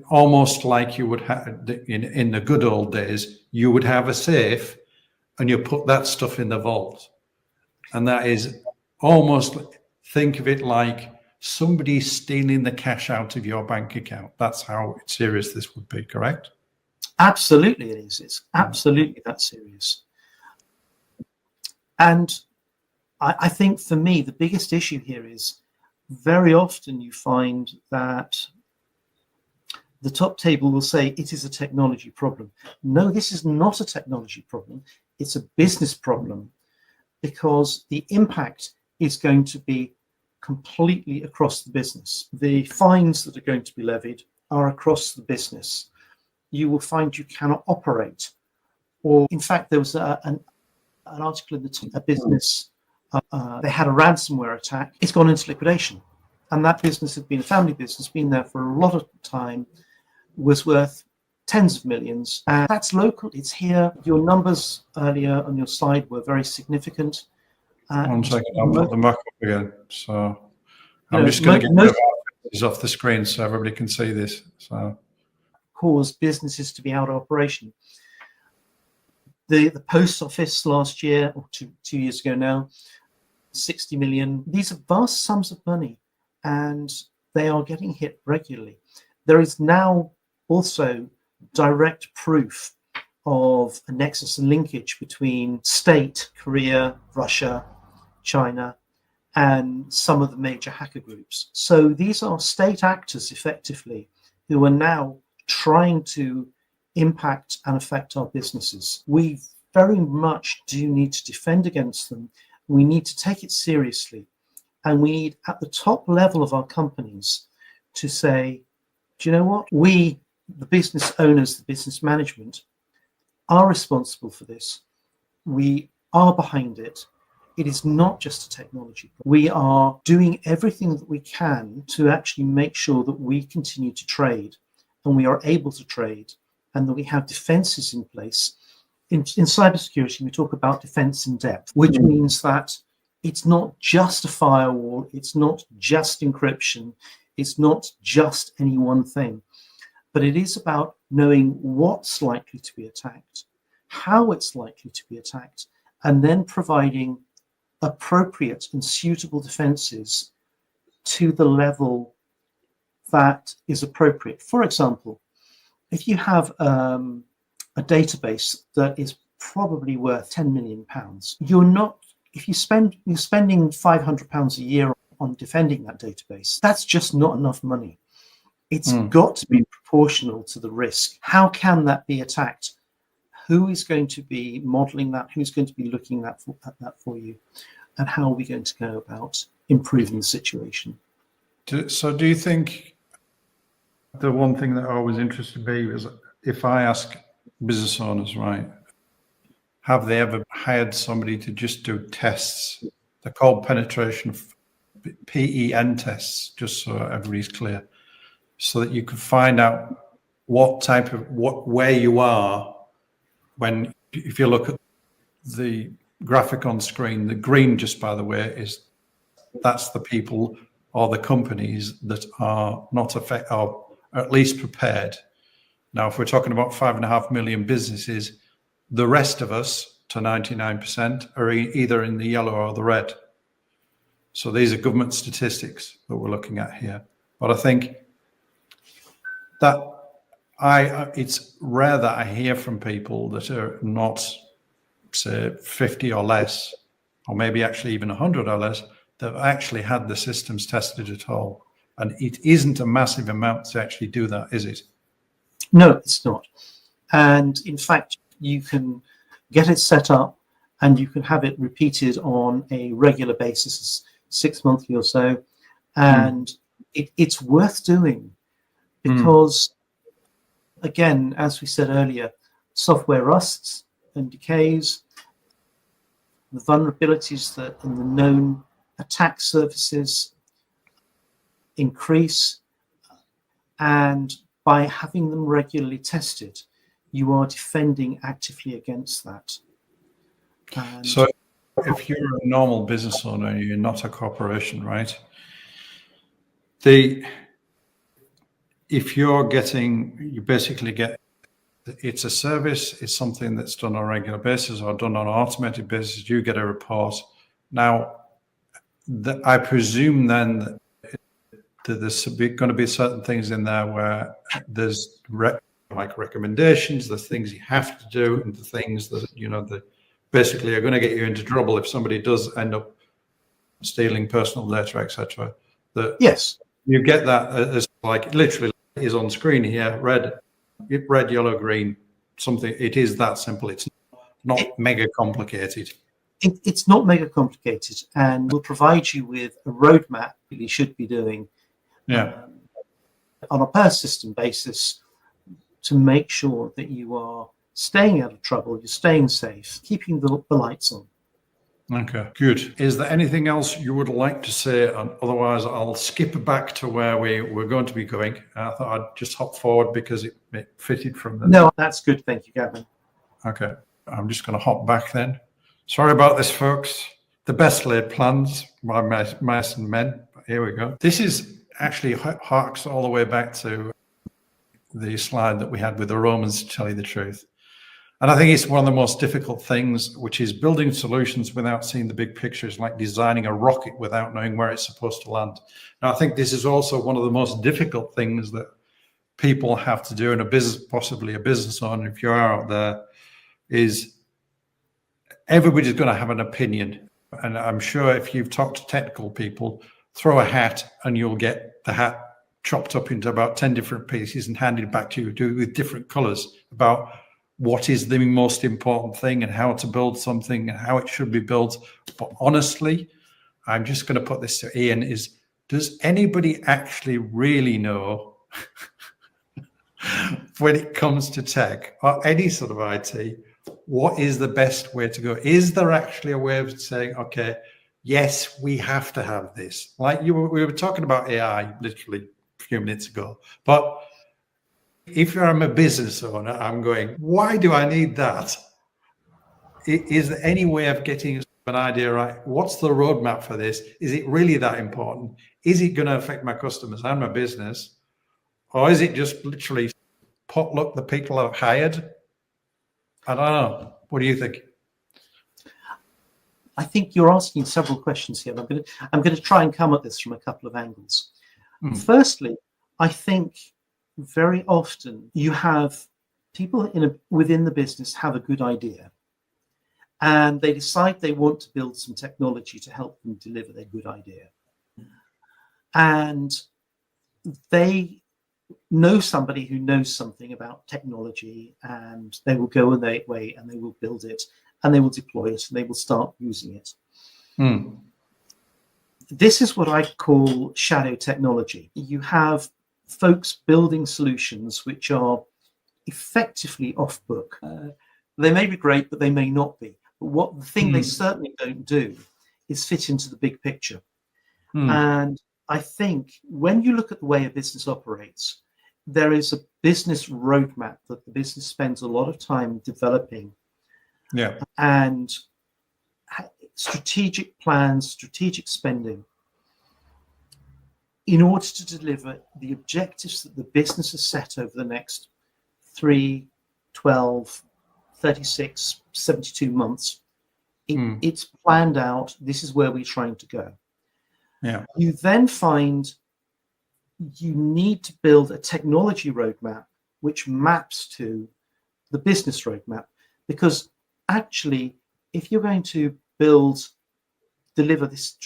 [SPEAKER 1] almost like you would have in the good old days, you would have a safe and you put that stuff in the vault. And that is almost, think of it like somebody stealing the cash out of your bank account. That's how serious this would be, correct?
[SPEAKER 2] Absolutely it is. It's absolutely that serious. And I think for me, the biggest issue here is very often you find that the top table will say it is a technology problem. No, this is not a technology problem. It's a business problem, because the impact is going to be completely across the business. The fines that are going to be levied are across the business. You will find you cannot operate. Or in fact, there was an article in a business, they had a ransomware attack. It's gone into liquidation. And that business had been a family business, been there for a lot of time, was worth tens of millions. And that's local, it's here. Your numbers earlier on your slide were very significant.
[SPEAKER 1] 1 second, I'll put them back up again. So I'm just going to get these off the screen so everybody can see this. So
[SPEAKER 2] cause businesses to be out of operation. The post office last year, or two years ago now, 60 million. These are vast sums of money, and they are getting hit regularly. There is now also direct proof of a nexus and linkage between state, Korea, Russia, China, and some of the major hacker groups. So these are state actors, effectively, who are now trying to impact and affect our businesses. We very much do need to defend against them. We need to take it seriously. And we need, at the top level of our companies, to say, do you know what? We, the business owners, the business management, are responsible for this. We are behind it. it is not just a technology. We are doing everything that we can to actually make sure that we continue to trade and we are able to trade and that we have defenses in place. In cybersecurity, we talk about defense in depth, which means that it's not just a firewall, it's not just encryption, it's not just any one thing, but it is about knowing what's likely to be attacked, how it's likely to be attacked, and then providing appropriate and suitable defenses to the level that is appropriate. For example, if you have a database that is probably worth £10 million, you're spending £500 a year on defending that database, that's just not enough money. It's got to be proportional to the risk. How can that be attacked? Who is going to be modeling that? Who's going to be looking at that for you? And how are we going to go about improving the situation?
[SPEAKER 1] So do you think the one thing that always interested me is, if I ask business owners, right, have they ever hired somebody to just do tests? They're called penetration PEN tests, just so everybody's clear, so that you can find out where you are when, if you look at the graphic on screen, the green, just by the way, that's the people or the companies that are not affected, or at least prepared. Now, if we're talking about 5.5 million businesses, the rest of us, to 99%, are either in the yellow or the red. So these are government statistics that we're looking at here. But I think that it's rare that I hear from people that are not, say, 50 or less, or maybe actually even 100 or less, that have actually had the systems tested at all. And it isn't a massive amount to actually do that, is it?
[SPEAKER 2] No, it's not. And in fact, you can get it set up and you can have it repeated on a regular basis, 6 monthly or so. And it's worth doing because, again, as we said earlier, software rusts and decays, the vulnerabilities that in the known attack surfaces increase, and by having them regularly tested, you are defending actively against that. And
[SPEAKER 1] so if you're a normal business owner, you're not a corporation, right? If you basically get, it's a service, it's something that's done on a regular basis or done on an automated basis, you get a report. Now, I presume then that there's going to be certain things in there where there's like recommendations, there's things you have to do, and the things that, that basically are going to get you into trouble if somebody does end up stealing personal data, etc.
[SPEAKER 2] Yes,
[SPEAKER 1] you get that as like literally is on screen here, red, yellow, green, something. It is that simple. It's not mega complicated.
[SPEAKER 2] It's not mega complicated, and we'll provide you with a roadmap that you should be doing on a per system basis to make sure that you are staying out of trouble, you're staying safe, keeping the lights on.
[SPEAKER 1] Okay, good. Is there anything else you would like to say? Otherwise, I'll skip back to where we're going to be going. I thought I'd just hop forward because it fitted from the...
[SPEAKER 2] No, that's good. Thank you, Gavin.
[SPEAKER 1] Okay, I'm just going to hop back then. Sorry about this, folks. The best laid plans by mice and men. But here we go. This is actually harks all the way back to the slide that we had with the Romans, to tell you the truth. And I think it's one of the most difficult things, which is building solutions without seeing the big picture. It's like designing a rocket without knowing where it's supposed to land. Now, I think this is also one of the most difficult things that people have to do in a business, possibly a business owner, if you are out there, is everybody's going to have an opinion. And I'm sure if you've talked to technical people, throw a hat and you'll get the hat chopped up into about 10 different pieces and handed back to you with different colors about what is the most important thing and how to build something and how it should be built. But honestly, I'm just going to put this to Iain, is does anybody actually really know when it comes to tech or any sort of IT, what is the best way to go? Is there actually a way of saying, okay, yes, we have to have this? Like we were talking about AI literally a few minutes ago, but if I'm a business owner, I'm going, why do I need that? Is there any way of getting an idea, right? What's the roadmap for this? Is it really that important? Is it going to affect my customers and my business? Or is it just literally potluck the people I've hired? I don't know. What do you think?
[SPEAKER 2] I think you're asking several questions here. I'm going to try and come at this from a couple of angles. Firstly, I think very often you have people within the business have a good idea, and they decide they want to build some technology to help them deliver their good idea. And they know somebody who knows something about technology, and they will go away and they will build it, and they will deploy it, and they will start using it. This is what I call shadow technology. You have folks building solutions which are effectively off book. They may be great, but they may not be. But the thing they certainly don't do is fit into the big picture. And I think when you look at the way a business operates, there is a business roadmap that the business spends a lot of time developing.
[SPEAKER 1] Yeah.
[SPEAKER 2] And strategic plans, strategic spending in order to deliver the objectives that the business has set over the next 3, 12, 36, 72 months. It's planned out. This is where we're trying to go.
[SPEAKER 1] Yeah.
[SPEAKER 2] You then find you need to build a technology roadmap which maps to the business roadmap, because actually, if you're going to deliver this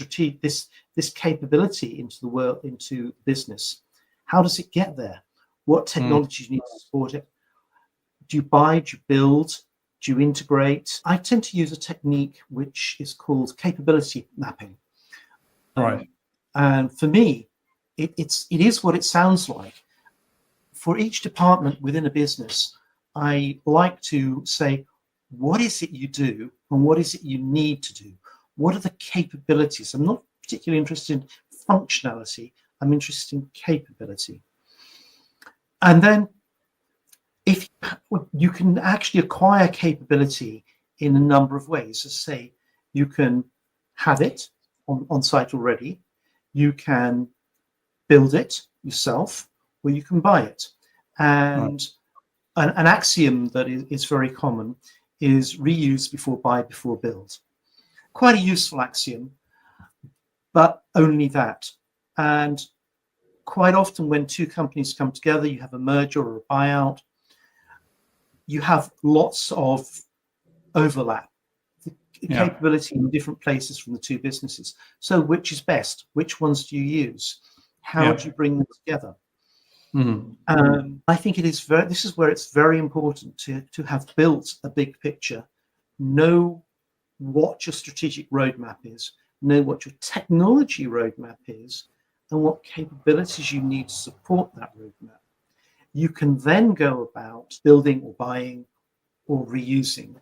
[SPEAKER 2] this capability into the world, into business, how does it get there? What technologies need to support it? Do you buy? Do you build? Do you integrate? I tend to use a technique which is called capability mapping.
[SPEAKER 1] Right.
[SPEAKER 2] And for me, it is what it sounds like. For each department within a business, I like to say, what is it you do and what is it you need to do? What are the capabilities? I'm not particularly interested in functionality. I'm interested in capability. And then if you can actually acquire capability in a number of ways, as say, you can have it on site already, you can build it yourself, or you can buy it. And an axiom that is very common is reuse before buy, before build. Quite a useful axiom, but only that. And quite often when two companies come together, you have a merger or a buyout, you have lots of overlap, capability in different places from the two businesses. So which is best? Which ones do you use? How do you bring them together? I think this is where it's very important to have built a big picture, know what your strategic roadmap is, know what your technology roadmap is, and what capabilities you need to support that roadmap. You can then go about building or buying or reusing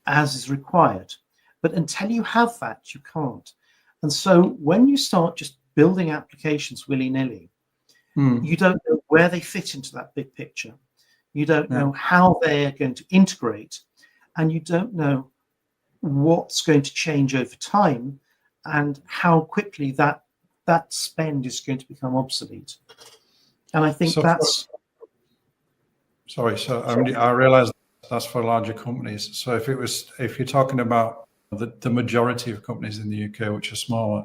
[SPEAKER 2] as is required. But until you have that, you can't. And so when you start just building applications willy-nilly, you don't know where they fit into that big picture. You don't know how they're going to integrate, and you don't know what's going to change over time and how quickly that spend is going to become obsolete. And I think
[SPEAKER 1] I realize that's for larger companies. So if you're talking about the majority of companies in the UK, which are smaller,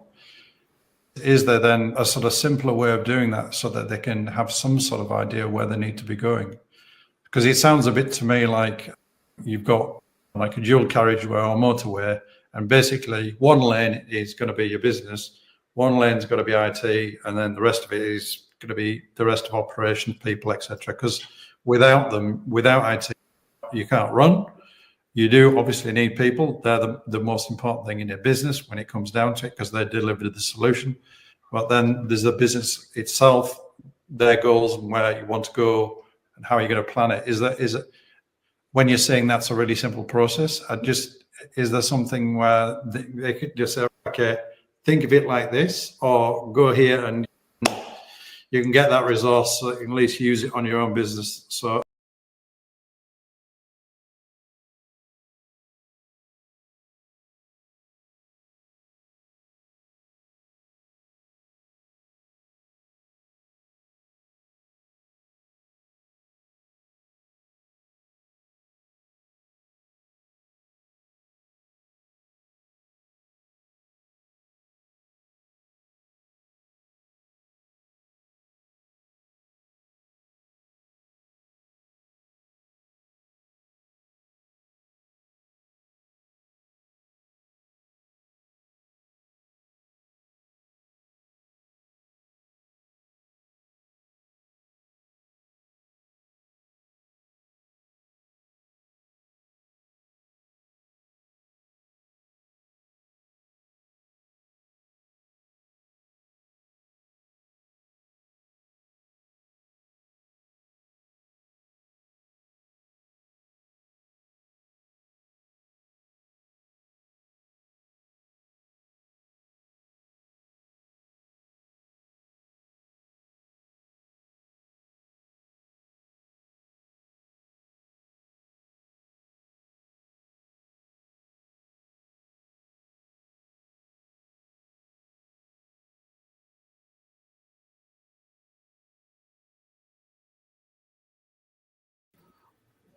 [SPEAKER 1] is there then a sort of simpler way of doing that so that they can have some sort of idea where they need to be going? Because it sounds a bit to me like you've got like a dual carriageway or motorway, and basically one lane is going to be your business, one lane's got to be IT, and then the rest of it is going to be the rest of operations people, etc. Because without IT, you can't run. You do obviously need people. They're the most important thing in a business when it comes down to it, because they deliver the solution. But then there's the business itself, their goals and where you want to go and how you're going to plan it. when you're saying that's a really simple process, is there something where they could just say, okay, think of it like this, or go here and you can get that resource so you can at least use it on your own business? So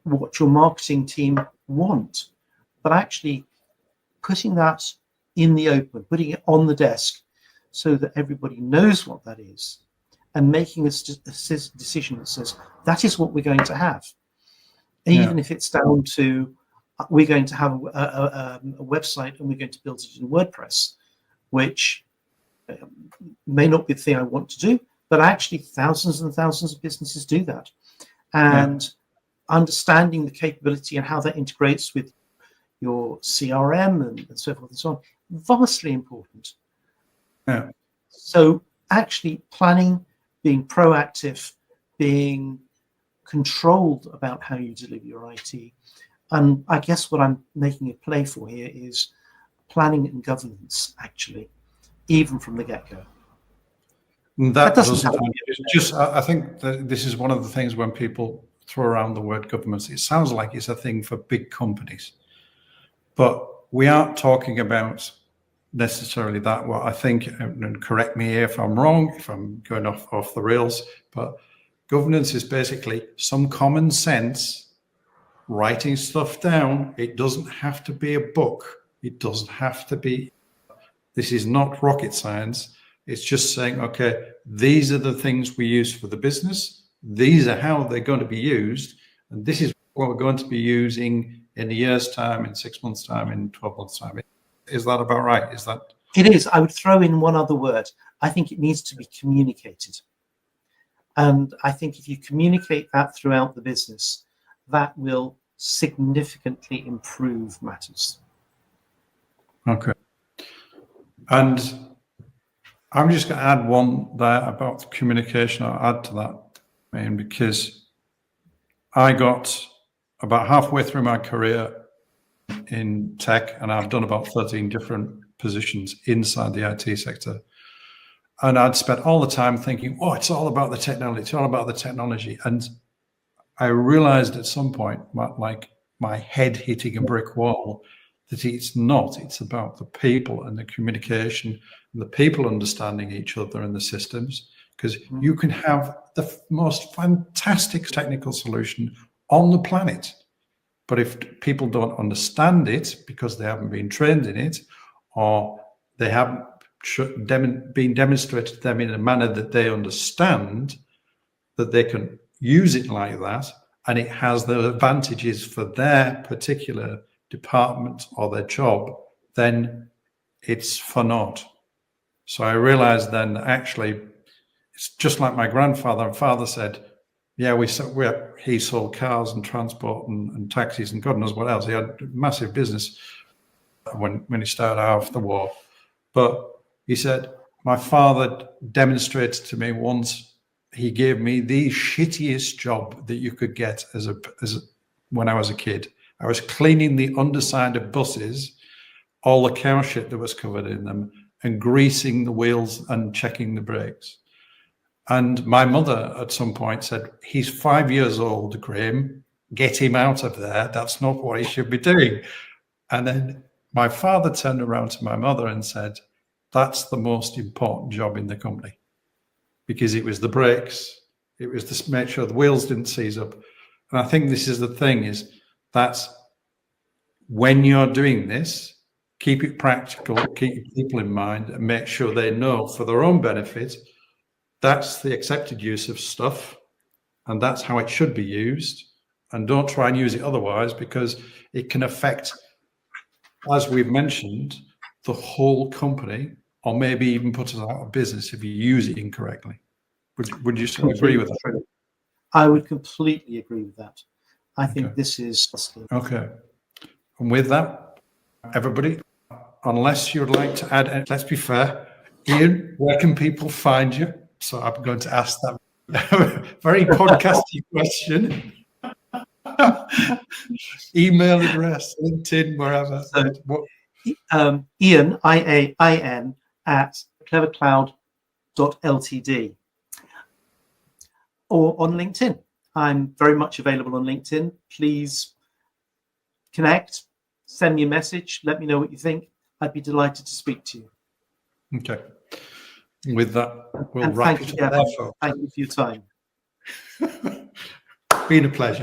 [SPEAKER 2] what your marketing team want, but actually putting that in the open, putting it on the desk so that everybody knows what that is, and making a decision that says that is what we're going to have, even if it's down to we're going to have a website and we're going to build it in WordPress, which may not be the thing I want to do, but actually thousands and thousands of businesses do that. And understanding the capability and how that integrates with your CRM and so forth and so on, vastly important.
[SPEAKER 1] Yeah.
[SPEAKER 2] So actually planning, being proactive, being controlled about how you deliver your IT. And I guess what I'm making a play for here is planning and governance, actually, even from the get-go.
[SPEAKER 1] That doesn't happen. Just, I think that this is one of the things when people throw around the word governance, it sounds like it's a thing for big companies, but we aren't talking about necessarily that. Well, I think, and correct me if I'm wrong, if I'm going off the rails, but governance is basically some common sense, writing stuff down. It doesn't have to be a book. It doesn't have to be, this is not rocket science. It's just saying, okay, these are the things we use for the business. These are how they're going to be used. And this is what we're going to be using in a year's time, in 6 months' time, in 12 months' time. Is that about right? Is that?
[SPEAKER 2] It is. I would throw in one other word. I think it needs to be communicated. And I think if you communicate that throughout the business, that will significantly improve matters.
[SPEAKER 1] Okay. And I'm just going to add one there about communication. I'll add to that, because I got about halfway through my career in tech, and I've done about 13 different positions inside the IT sector. And I'd spent all the time thinking, oh, it's all about the technology. It's all about the technology. And I realized at some point, like my head hitting a brick wall, that it's not. It's about the people and the communication and the people understanding each other and the systems, because you can have the most fantastic technical solution on the planet. But if people don't understand it because they haven't been trained in it, or they haven't been demonstrated to them in a manner that they understand, that they can use it like that, and it has the advantages for their particular department or their job, then it's for naught. So I realized then that actually it's just like my grandfather and father said, yeah, he sold cars and transport and taxis and God knows what else. He had a massive business when he started out after the war. But he said, my father demonstrated to me once, he gave me the shittiest job that you could get as a when I was a kid. I was cleaning the underside of buses, all the cow shit that was covered in them, and greasing the wheels and checking the brakes. And my mother at some point said, he's 5 years old, Graham, get him out of there. That's not what he should be doing. And then my father turned around to my mother and said, that's the most important job in the company, because it was the brakes. It was to make sure the wheels didn't seize up. And I think this is the thing, is that's when you're doing this, keep it practical, keep people in mind, and make sure they know for their own benefit, that's the accepted use of stuff, and that's how it should be used. And don't try and use it otherwise, because it can affect, as we've mentioned, the whole company, or maybe even put us out of business if you use it incorrectly. Would you agree with that?
[SPEAKER 2] I would completely agree with that. I think this is
[SPEAKER 1] okay. And with that, everybody, unless you'd like to add, let's be fair, Iain, where can people find you? So I'm going to ask that very podcasty question. Email address, LinkedIn, wherever.
[SPEAKER 2] So, Iain, IAIN, at clevercloud.ltd, or on LinkedIn. I'm very much available on LinkedIn. Please connect, send me a message, let me know what you think. I'd be delighted to speak to you.
[SPEAKER 1] Okay. With that, we'll
[SPEAKER 2] and
[SPEAKER 1] wrap
[SPEAKER 2] thank
[SPEAKER 1] it
[SPEAKER 2] you,
[SPEAKER 1] up
[SPEAKER 2] Gavin.
[SPEAKER 1] there.
[SPEAKER 2] Thank you for your time.
[SPEAKER 1] Been a pleasure.